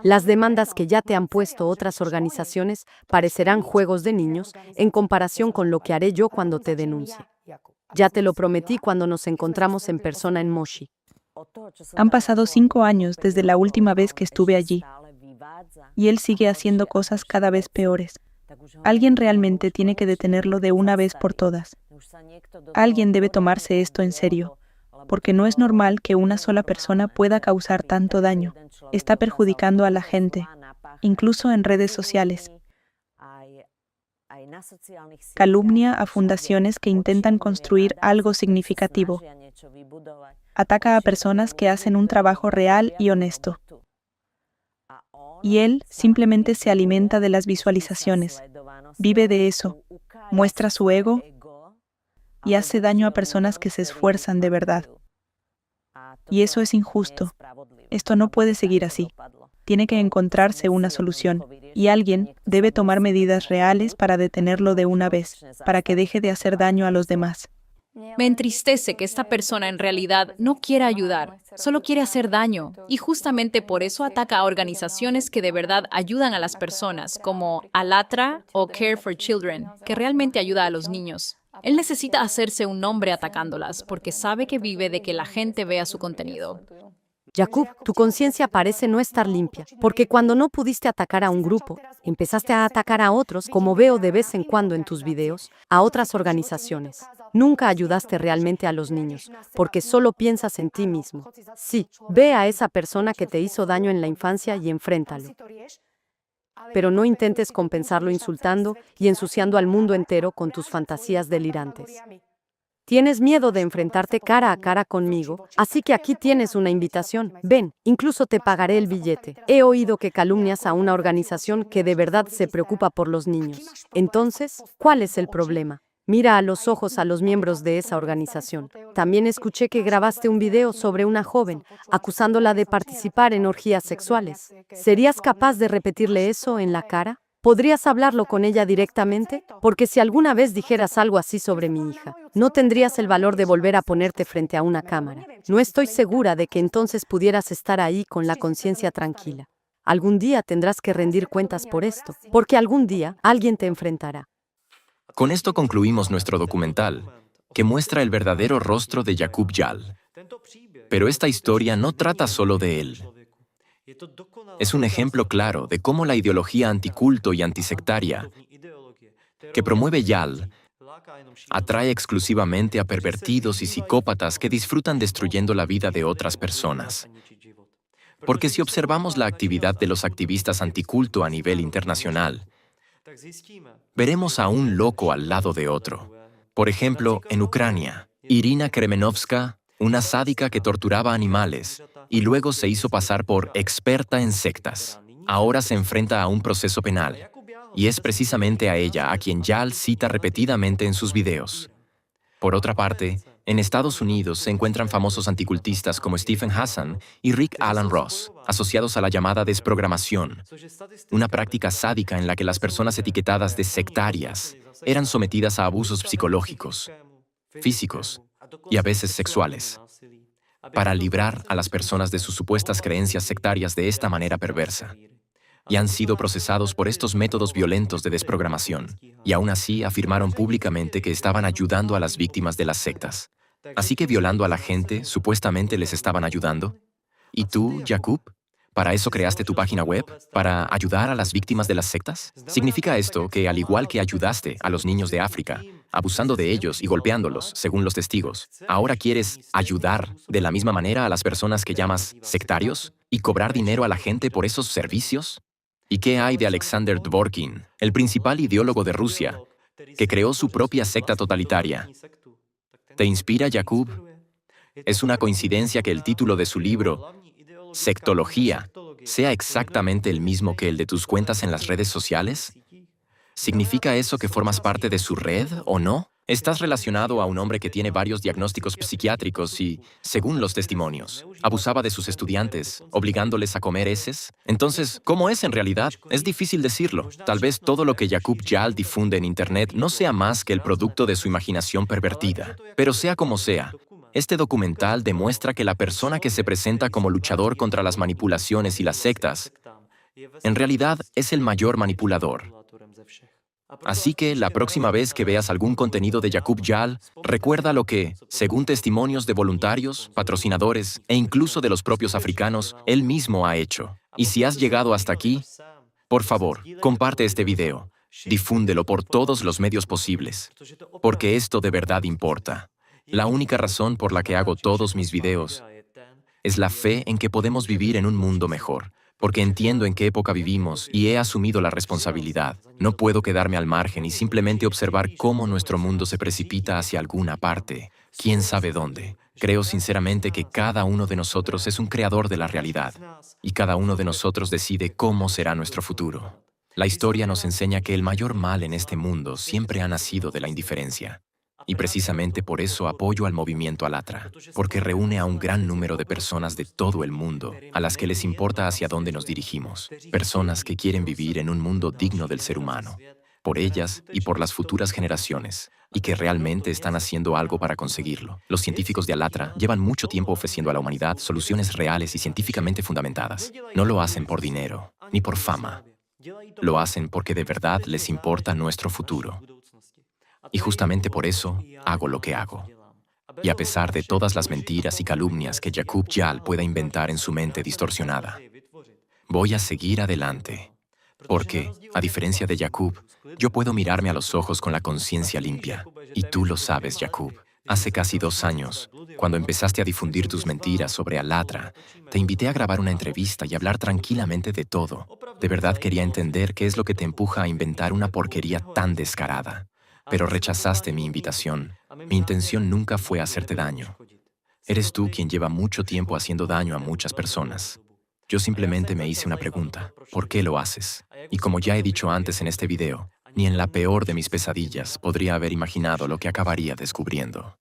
Speaker 2: las demandas que ya te han puesto otras organizaciones parecerán juegos de niños en comparación con lo que haré yo cuando te denuncie. Ya te lo prometí cuando nos encontramos en persona en Moshi.
Speaker 4: Han pasado 5 años desde la última vez que estuve allí, y él sigue haciendo cosas cada vez peores. Alguien realmente tiene que detenerlo de una vez por todas. Alguien debe tomarse esto en serio, porque no es normal que una sola persona pueda causar tanto daño. Está perjudicando a la gente, incluso en redes sociales. Calumnia a fundaciones que intentan construir algo significativo. Ataca a personas que hacen un trabajo real y honesto. Y él simplemente se alimenta de las visualizaciones, vive de eso, muestra su ego y hace daño a personas que se esfuerzan de verdad. Y eso es injusto. Esto no puede seguir así. Tiene que encontrarse una solución, y alguien debe tomar medidas reales para detenerlo de una vez, para que deje de hacer daño a los demás.
Speaker 3: Me entristece que esta persona en realidad no quiera ayudar, solo quiere hacer daño, y justamente por eso ataca a organizaciones que de verdad ayudan a las personas, como ALLATRA o Care for Children, que realmente ayuda a los niños. Él necesita hacerse un nombre atacándolas porque sabe que vive de que la gente vea su contenido.
Speaker 2: Jacob, tu conciencia parece no estar limpia, porque cuando no pudiste atacar a un grupo, empezaste a atacar a otros, como veo de vez en cuando en tus videos, a otras organizaciones. Nunca ayudaste realmente a los niños, porque solo piensas en ti mismo. Sí, ve a esa persona que te hizo daño en la infancia y enfréntalo. Pero no intentes compensarlo insultando y ensuciando al mundo entero con tus fantasías delirantes. Tienes miedo de enfrentarte cara a cara conmigo, así que aquí tienes una invitación. Ven, incluso te pagaré el billete. He oído que calumnias a una organización que de verdad se preocupa por los niños. Entonces, ¿cuál es el problema? Mira a los ojos a los miembros de esa organización. También escuché que grabaste un video sobre una joven, acusándola de participar en orgías sexuales. ¿Serías capaz de repetirle eso en la cara? ¿Podrías hablarlo con ella directamente? Porque si alguna vez dijeras algo así sobre mi hija, no tendrías el valor de volver a ponerte frente a una cámara. No estoy segura de que entonces pudieras estar ahí con la conciencia tranquila. Algún día tendrás que rendir cuentas por esto, porque algún día alguien te enfrentará.
Speaker 1: Con esto concluimos nuestro documental, que muestra el verdadero rostro de Jakub Jal. Pero esta historia no trata solo de él. Es un ejemplo claro de cómo la ideología anticulto y antisectaria que promueve Jal atrae exclusivamente a pervertidos y psicópatas que disfrutan destruyendo la vida de otras personas. Porque si observamos la actividad de los activistas anticulto a nivel internacional, veremos a un loco al lado de otro. Por ejemplo, en Ucrania, Irina Kremenovska, una sádica que torturaba animales y luego se hizo pasar por experta en sectas. Ahora se enfrenta a un proceso penal, y es precisamente a ella a quien Jal cita repetidamente en sus videos. Por otra parte, en Estados Unidos se encuentran famosos anticultistas como Stephen Hassan y Rick Alan Ross, asociados a la llamada desprogramación, una práctica sádica en la que las personas etiquetadas de sectarias eran sometidas a abusos psicológicos, físicos y a veces sexuales, para librar a las personas de sus supuestas creencias sectarias de esta manera perversa. Y han sido procesados por estos métodos violentos de desprogramación, y aún así afirmaron públicamente que estaban ayudando a las víctimas de las sectas. Así que violando a la gente, supuestamente les estaban ayudando. ¿Y tú, Jakub? ¿Para eso creaste tu página web? ¿Para ayudar a las víctimas de las sectas? ¿Significa esto que, al igual que ayudaste a los niños de África, abusando de ellos y golpeándolos, según los testigos, ahora quieres ayudar de la misma manera a las personas que llamas sectarios y cobrar dinero a la gente por esos servicios? ¿Y qué hay de Alexander Dworkin, el principal ideólogo de Rusia, que creó su propia secta totalitaria? ¿Te inspira, Jakub? ¿Es una coincidencia que el título de su libro, Sectología, sea exactamente el mismo que el de tus cuentas en las redes sociales? ¿Significa eso que formas parte de su red o no? Estás relacionado a un hombre que tiene varios diagnósticos psiquiátricos y, según los testimonios, abusaba de sus estudiantes, obligándoles a comer heces. Entonces, ¿cómo es en realidad? Es difícil decirlo. Tal vez todo lo que Jakub Jal difunde en Internet no sea más que el producto de su imaginación pervertida. Pero sea como sea, este documental demuestra que la persona que se presenta como luchador contra las manipulaciones y las sectas, en realidad es el mayor manipulador. Así que, la próxima vez que veas algún contenido de Jakub Jal, recuerda lo que, según testimonios de voluntarios, patrocinadores e incluso de los propios africanos, él mismo ha hecho. Y si has llegado hasta aquí, por favor, comparte este video. Difúndelo por todos los medios posibles, porque esto de verdad importa. La única razón por la que hago todos mis videos es la fe en que podemos vivir en un mundo mejor. Porque entiendo en qué época vivimos y he asumido la responsabilidad. No puedo quedarme al margen y simplemente observar cómo nuestro mundo se precipita hacia alguna parte. ¿Quién sabe dónde? Creo sinceramente que cada uno de nosotros es un creador de la realidad y cada uno de nosotros decide cómo será nuestro futuro. La historia nos enseña que el mayor mal en este mundo siempre ha nacido de la indiferencia. Y precisamente por eso apoyo al movimiento Alatra, porque reúne a un gran número de personas de todo el mundo, a las que les importa hacia dónde nos dirigimos, personas que quieren vivir en un mundo digno del ser humano, por ellas y por las futuras generaciones, y que realmente están haciendo algo para conseguirlo. Los científicos de Alatra llevan mucho tiempo ofreciendo a la humanidad soluciones reales y científicamente fundamentadas. No lo hacen por dinero, ni por fama. Lo hacen porque de verdad les importa nuestro futuro. Y justamente por eso hago lo que hago. Y a pesar de todas las mentiras y calumnias que Yaqub Jal pueda inventar en su mente distorsionada, voy a seguir adelante. Porque, a diferencia de Yaqub, yo puedo mirarme a los ojos con la conciencia limpia. Y tú lo sabes, Yaqub. Hace casi 2 años, cuando empezaste a difundir tus mentiras sobre Alatra, te invité a grabar una entrevista y hablar tranquilamente de todo. De verdad quería entender qué es lo que te empuja a inventar una porquería tan descarada. Pero rechazaste mi invitación. Mi intención nunca fue hacerte daño. Eres tú quien lleva mucho tiempo haciendo daño a muchas personas. Yo simplemente me hice una pregunta. ¿Por qué lo haces? Y como ya he dicho antes en este video, ni en la peor de mis pesadillas podría haber imaginado lo que acabaría descubriendo.